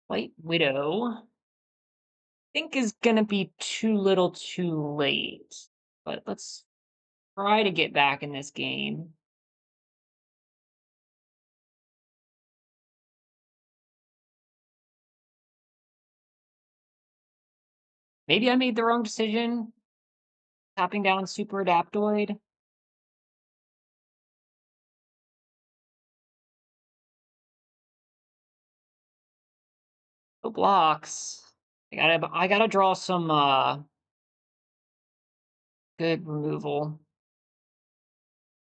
White Widow. Think is gonna be too little too late. But let's try to get back in this game. Maybe I made the wrong decision. Tapping down Super Adaptoid. No blocks. I gotta draw some good removal.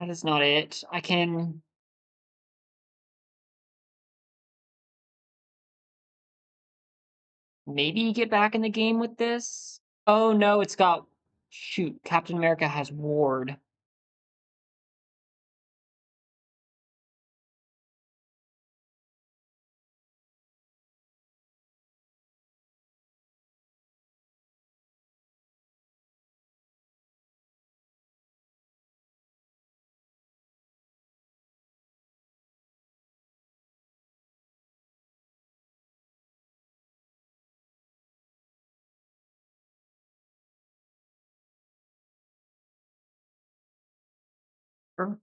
That is not it. I can maybe get back in the game with this. Oh no, it's got shoot. Captain America has Ward. Sure.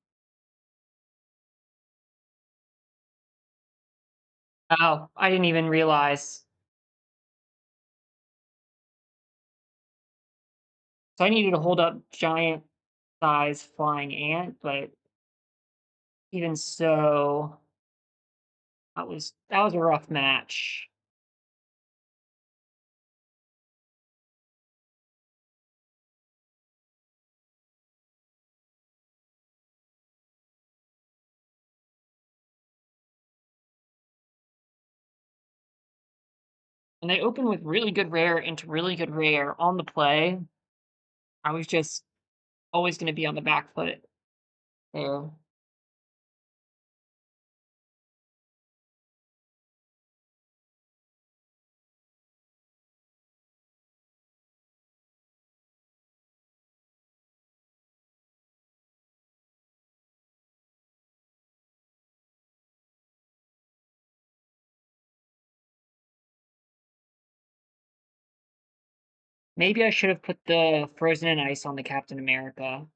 Oh, I didn't even realize. So I needed to hold up giant size flying ant, but even so, that was a rough match. And they open with really good rare into really good rare on the play. I was just always gonna be on the back foot there. Maybe I should have put the frozen in ice on the Captain America.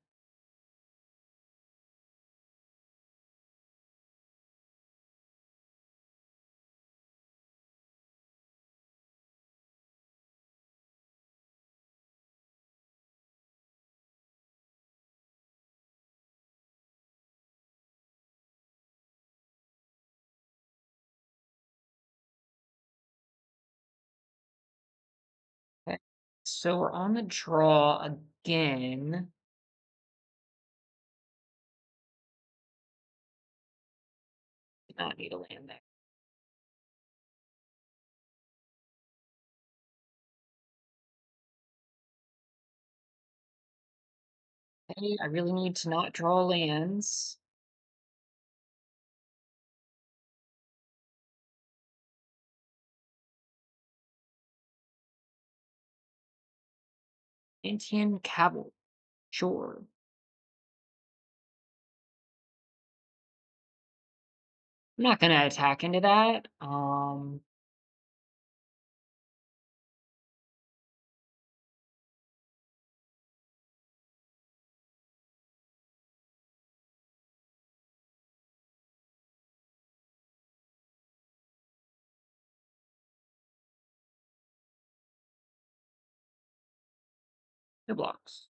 Okay. So we're on the draw again. Did not need a land there. Okay, I really need to not draw lands. Antian Cavill. Sure. I'm not gonna attack into that. Two blocks.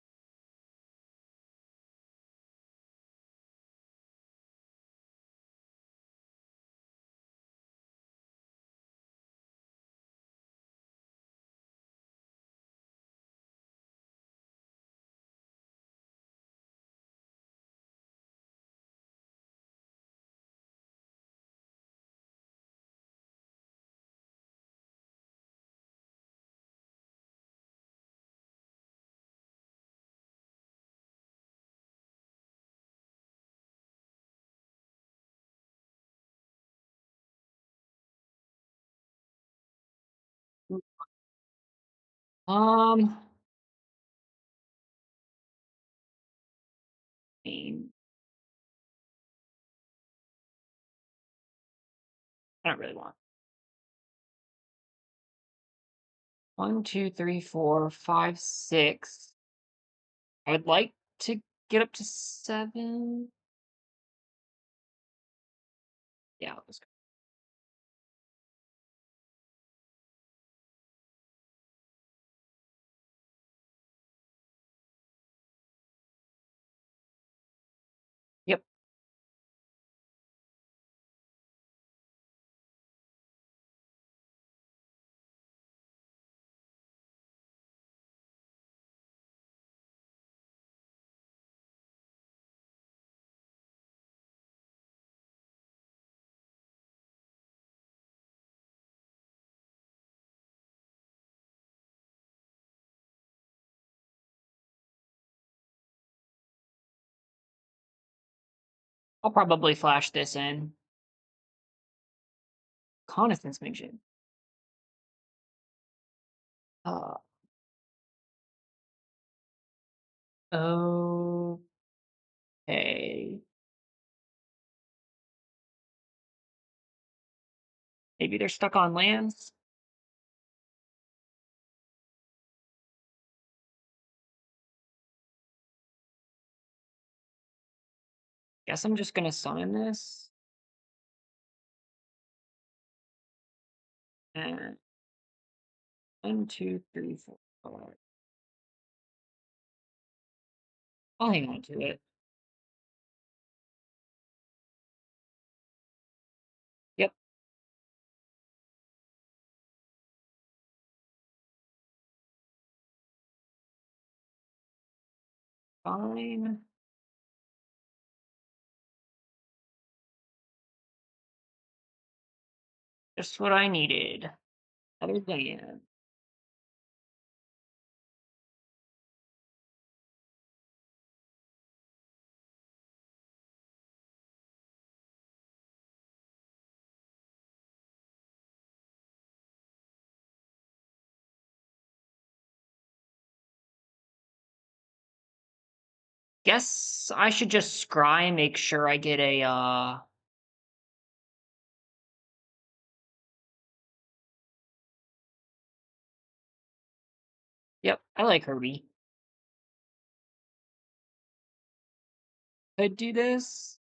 Um, mean, I don't really want. One, two, three, four, five, six. I would like to get up to seven. Yeah, let's go. Yep. I'll probably flash this in. Connaissance mission. Uh, okay. Maybe they're stuck on lands. Guess I'm just gonna summon this. And one, two, three, four, five. I'll hang on to it. Yep, fine. Just what I needed. Other land. Guess I should just scry and make sure I get a, yep, I like Herbie. Could do this.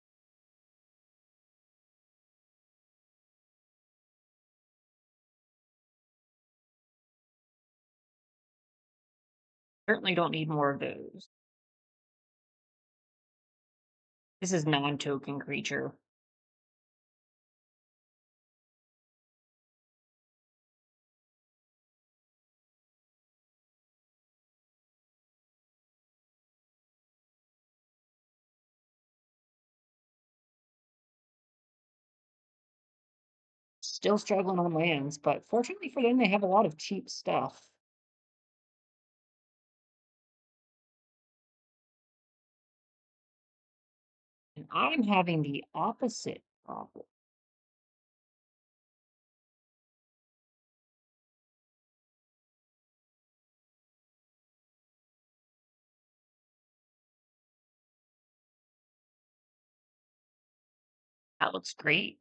Certainly don't need more of those. This is non-token creature. Still struggling on lands, but fortunately for them, they have a lot of cheap stuff. And I'm having the opposite problem. That looks great.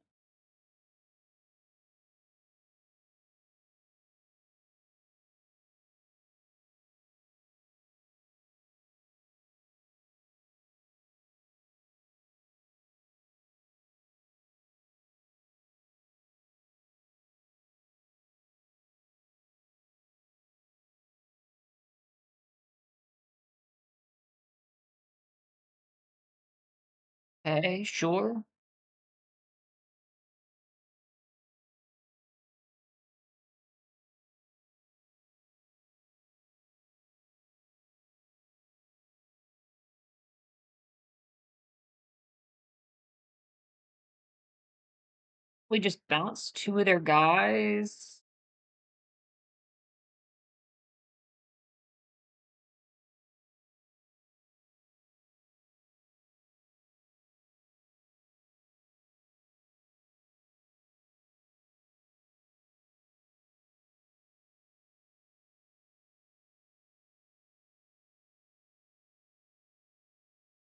Okay, sure. We just bounced two of their guys.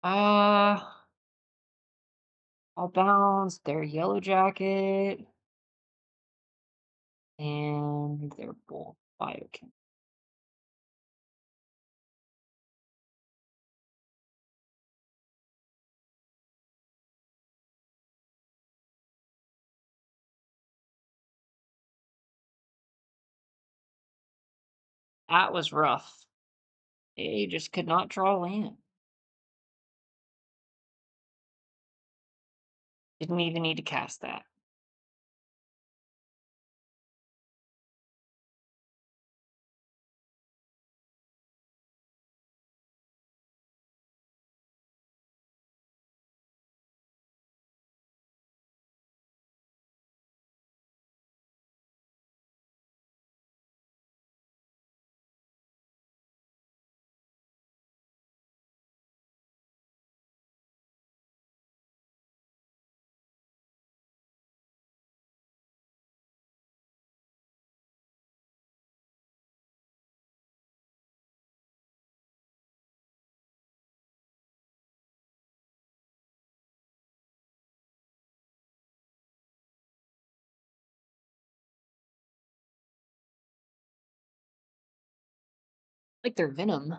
Uh, I'll bounce their yellow jacket and their bull biokin. That was rough. They just could not draw land. Didn't even need to cast that. Like their venom.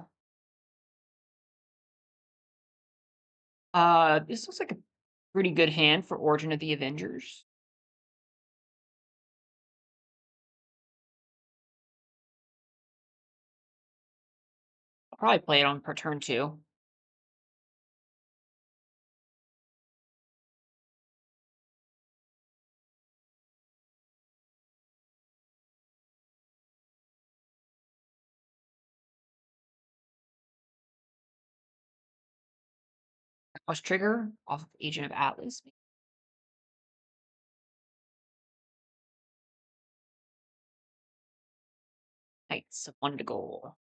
This looks like a pretty good hand for Origin of the Avengers. I'll probably play it on per turn two. House trigger off of Agent of Atlas. Nice. One to go.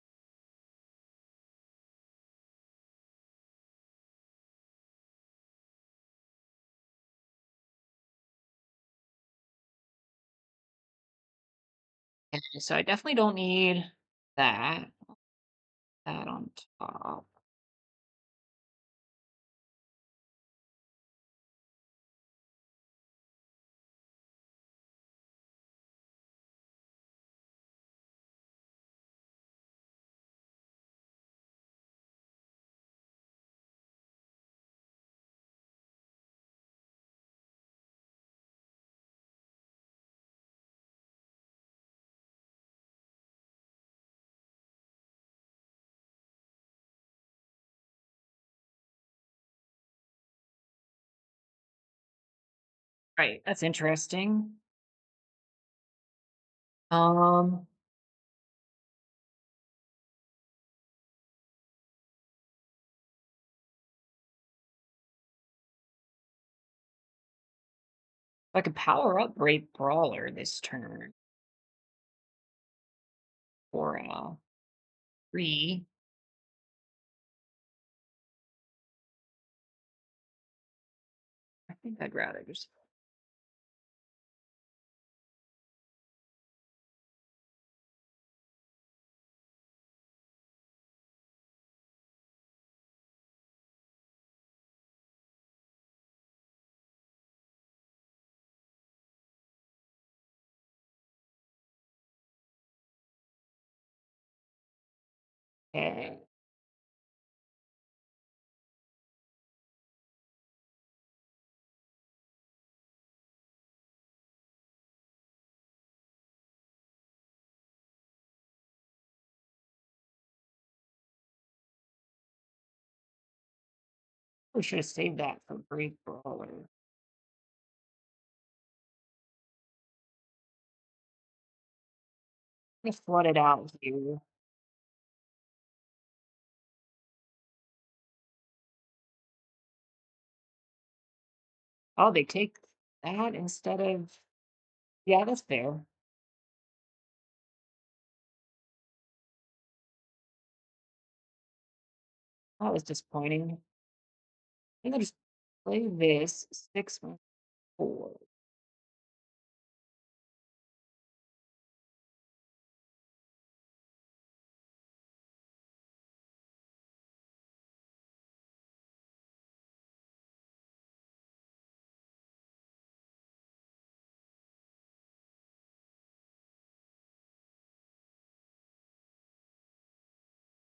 Okay, so I definitely don't need that. That on top. Right. That's interesting. Um, I could power up Brave Brawler this turn for 3. I think I'd rather just. Okay. We should have saved that for Brave Brawler. Let's flood it out here. Oh, they take that instead of. Yeah, that's fair. That was disappointing. I think I'll just play this 6 4.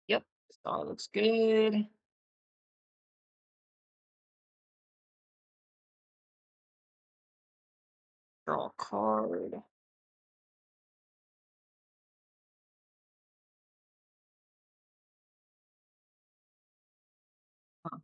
Yep. Star looks good. Draw a card. Huh.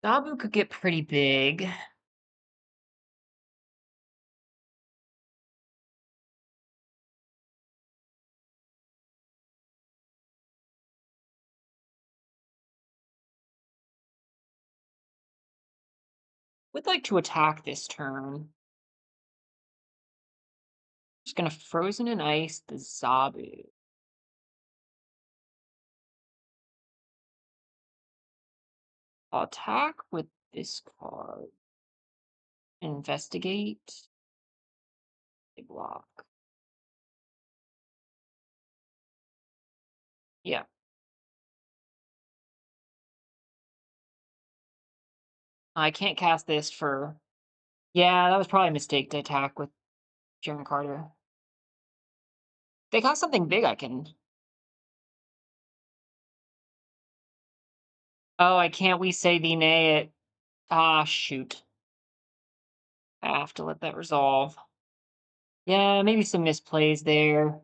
Dabu could get pretty big. Would like to attack this turn. Just gonna frozen and ice the Zabu. I'll attack with this card. Investigate. They block. Yeah. I can't cast this for. Yeah, that was probably a mistake to attack with Sharon Carter. They cast something big I can. Oh, I can't we say the nay it. Ah, shoot. I have to let that resolve. Yeah, maybe some misplays there.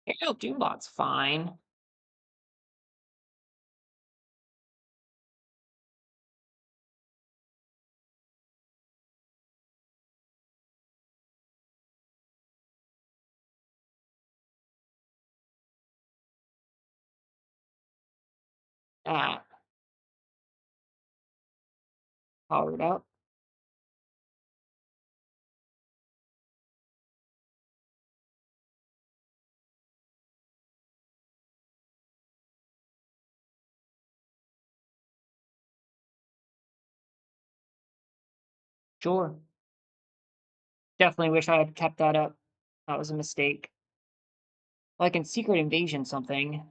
Aerial Doombot's fine. Ah, powered up. Sure. Definitely wish I had kept that up. That was a mistake. Well, I can Secret Invasion something.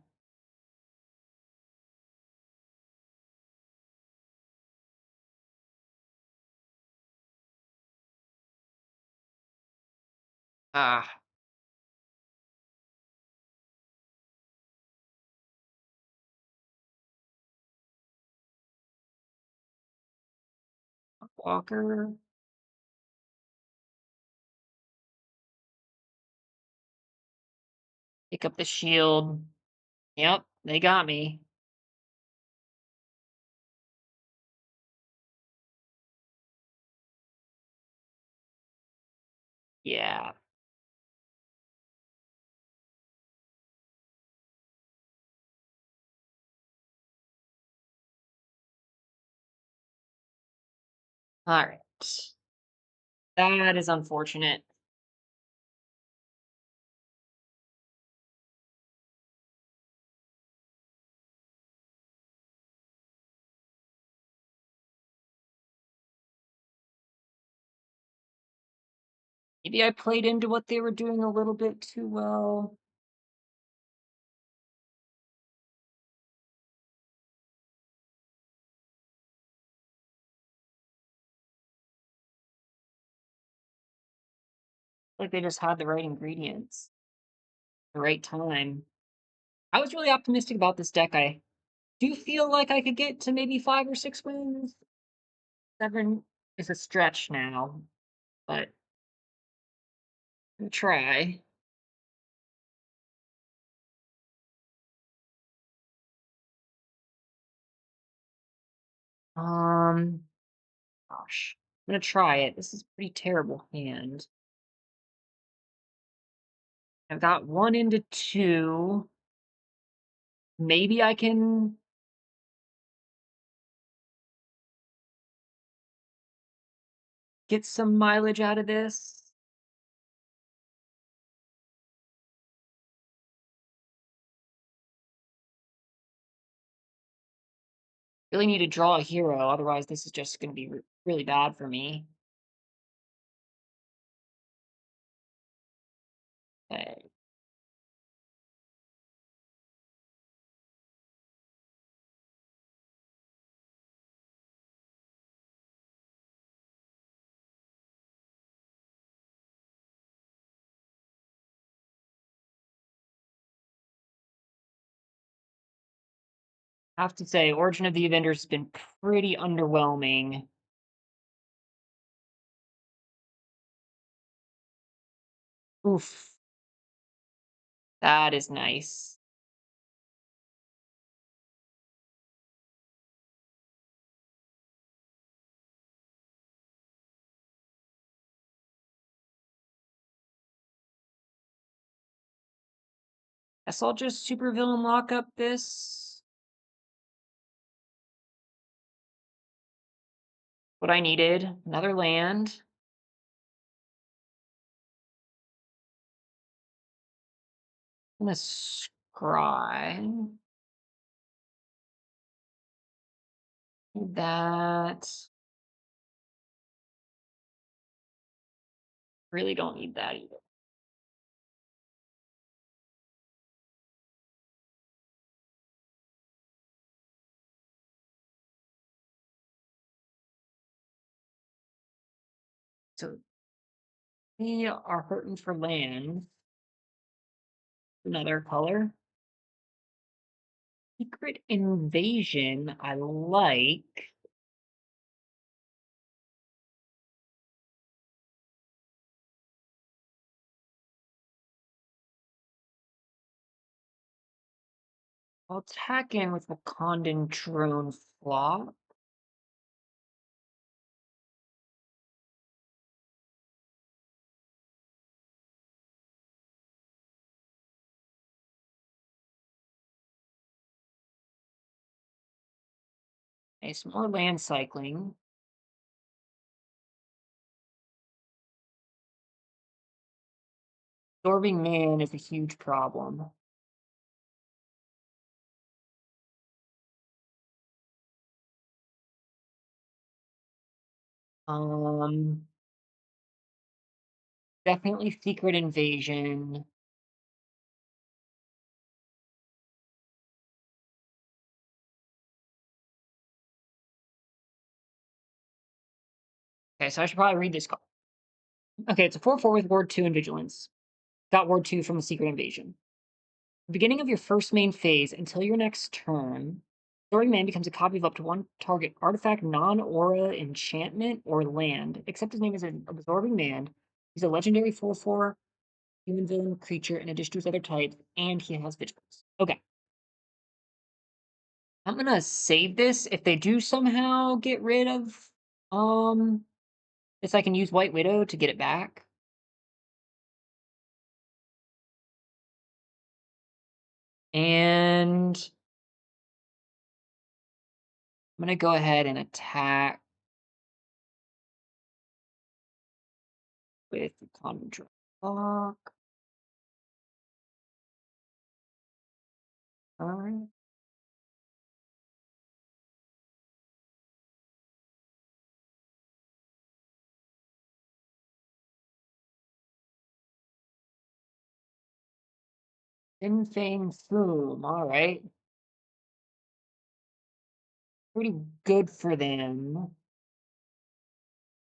Ah, Walker. Pick up the shield. Yep, they got me. Yeah. All right. That is unfortunate. Maybe I played into what they were doing a little bit too well. Like they just had the right ingredients, the right time. I was really optimistic about this deck. I do feel like I could get to maybe 5 or 6 wins. 7 is a stretch now, but I'll try. Um, gosh, I'm gonna try it. This is a pretty terrible hand. I've got 1 into 2. Maybe I can get some mileage out of this. Really need to draw a hero, otherwise this is just gonna be really bad for me. Okay. I have to say, Origin of the Avengers has been pretty underwhelming. Oof, that is nice. Guess I'll just supervillain lock up this. What I needed. Another land. I'm gonna scry. Need that. Really don't need that either. So we are hurting for land. Another color. Secret Invasion, I like. I'll tack in with Wakandan drone flop. Okay, some more land cycling. Absorbing man is a huge problem. Um, Definitely secret invasion. Okay, so I should probably read this card. Okay, it's a 4/4 with Ward 2 and Vigilance. Got Ward 2 from a secret invasion. Beginning of your first main phase until your next turn, Story Man becomes a copy of up to one target artifact, non-aura, enchantment, or land, except his name is an Absorbing Man. He's a legendary 4/4 human villain creature in addition to his other types, and he has vigilance. Okay. I'm gonna save this. If they do somehow get rid of this, I can use White Widow to get it back. And I'm gonna go ahead and attack with Conjure Block. Alright. Fin Fang Foom. Alright. Pretty good for them.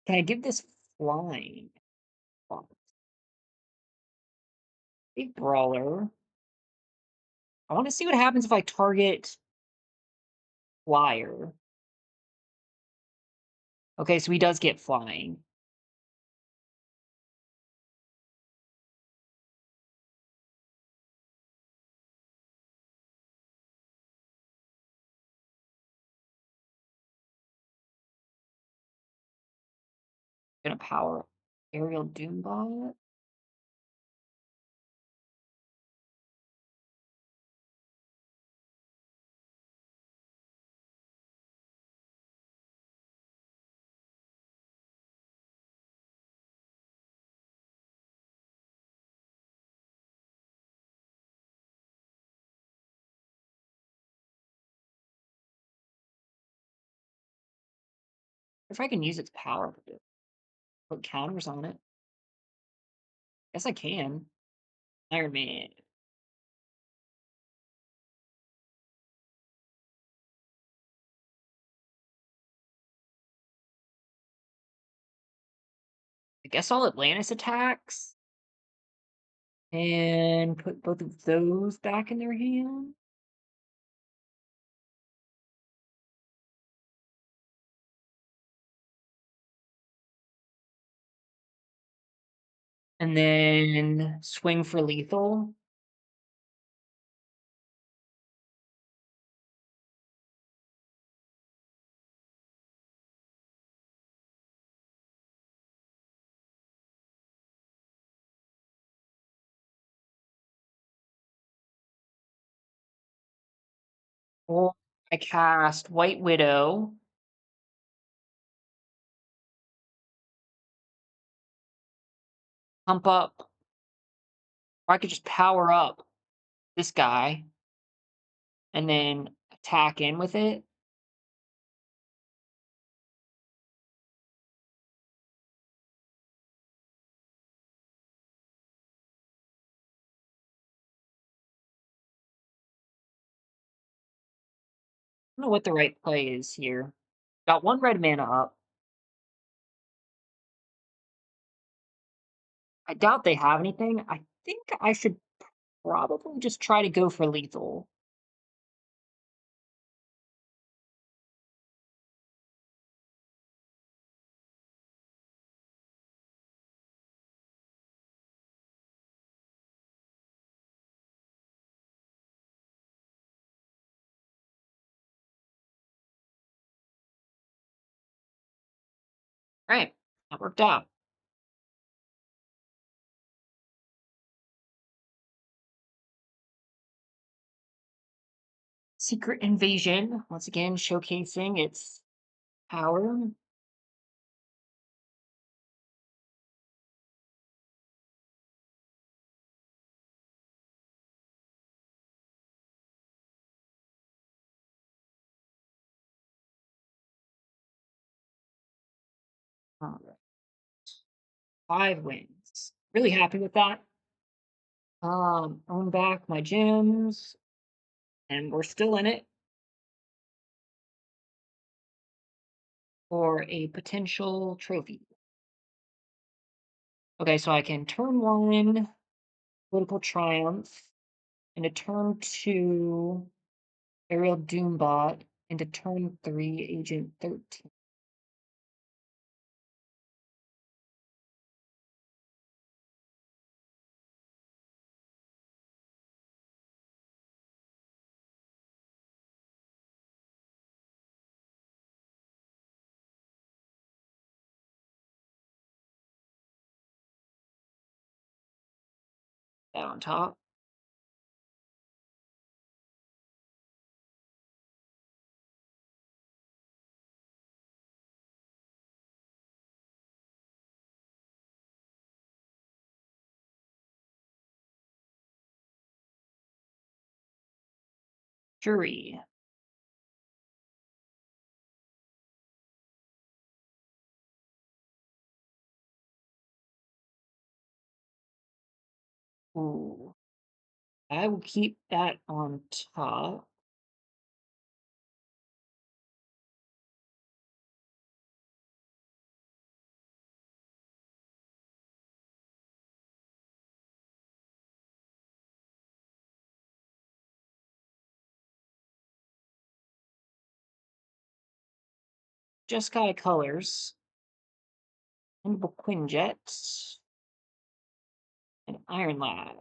Can I give this flying? Fuck. Big Brawler. I want to see what happens if I target Flyer. Okay, so he does get flying. Gonna power Aerial Doombot. If I can use its power, put counters on it. Guess I can. Iron Man. I guess all Atlantis attacks. And put both of those back in their hand. And then swing for lethal. Or I cast White Widow. Pump up. Or I could just power up this guy. And then attack in with it. I don't know what the right play is here. Got one red mana up. I doubt they have anything. I think I should probably just try to go for lethal. Right. That worked out. Secret Invasion, once again, showcasing its power. All right. 5 wins. Really happy with that. Own back my gems, and we're still in it for a potential trophy. Okay, so I can turn 1 political triumph into turn 2 aerial doombot into turn 3 agent 13. That on top. Jury. Ooh. I will keep that on top. Jeskai colors. And Quinjet. And Iron Lad.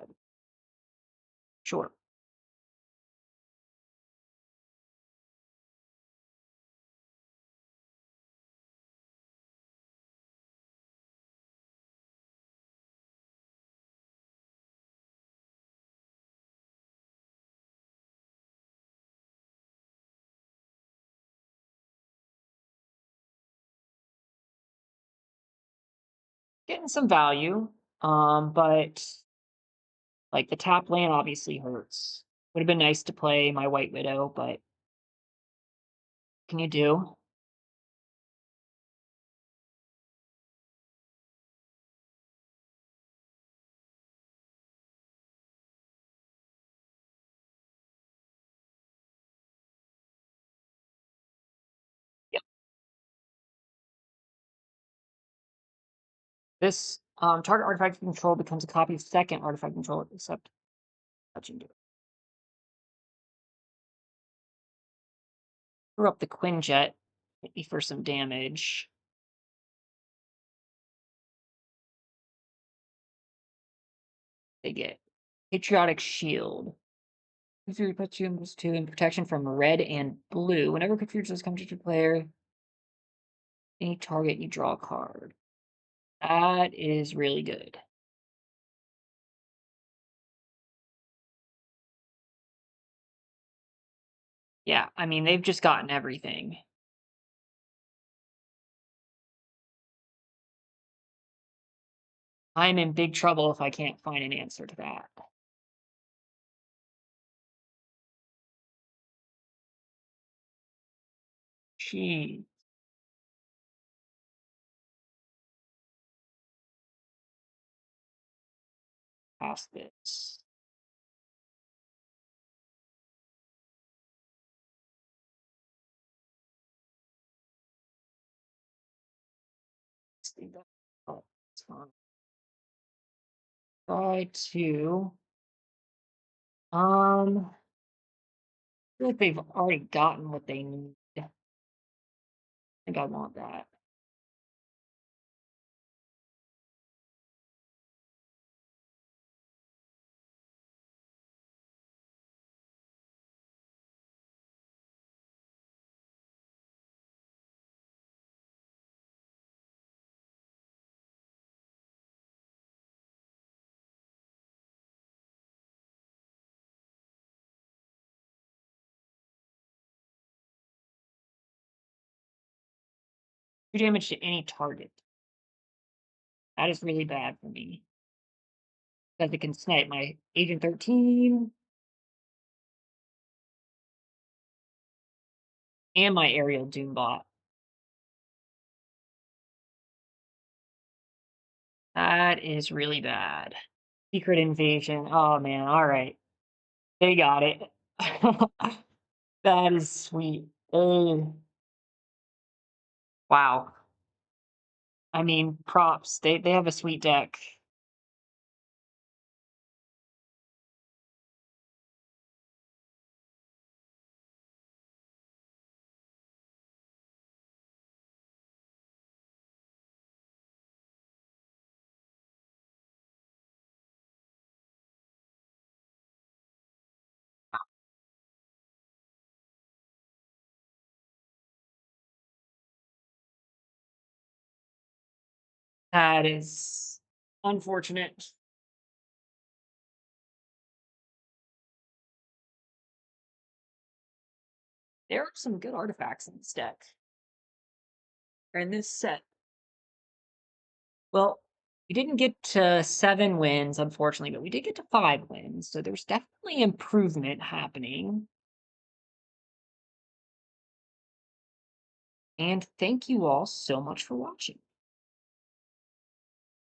Sure. Getting some value. But like the tap land obviously hurts. Would have been nice to play my White Widow, but can you do? Yep. This target artifact control becomes a copy of second artifact control, except touching it. Threw up the Quinjet, hit me for some damage. They get Patriotic Shield. User puts you in plus 2 in protection from red and blue. Whenever confused comes to your player, any target, you draw a card. That is really good. Yeah, I mean, they've just gotten everything. I'm in big trouble if I can't find an answer to that. Gee, pass this. Let's leave that. Oh, it's fine. Try to. I feel like they've already gotten what they need. I think I want that. damage to any target. That is really bad for me. Because it can snipe my Agent 13 and my Aerial Doombot. That is really bad. Secret Invasion. Oh man, alright. They got it. That is sweet. Oh, wow. I mean, props. They have a sweet deck. That is unfortunate. There are some good artifacts in this deck, or in this set. Well, we didn't get to 7 wins, unfortunately, but we did get to 5 wins, so there's definitely improvement happening. And thank you all so much for watching.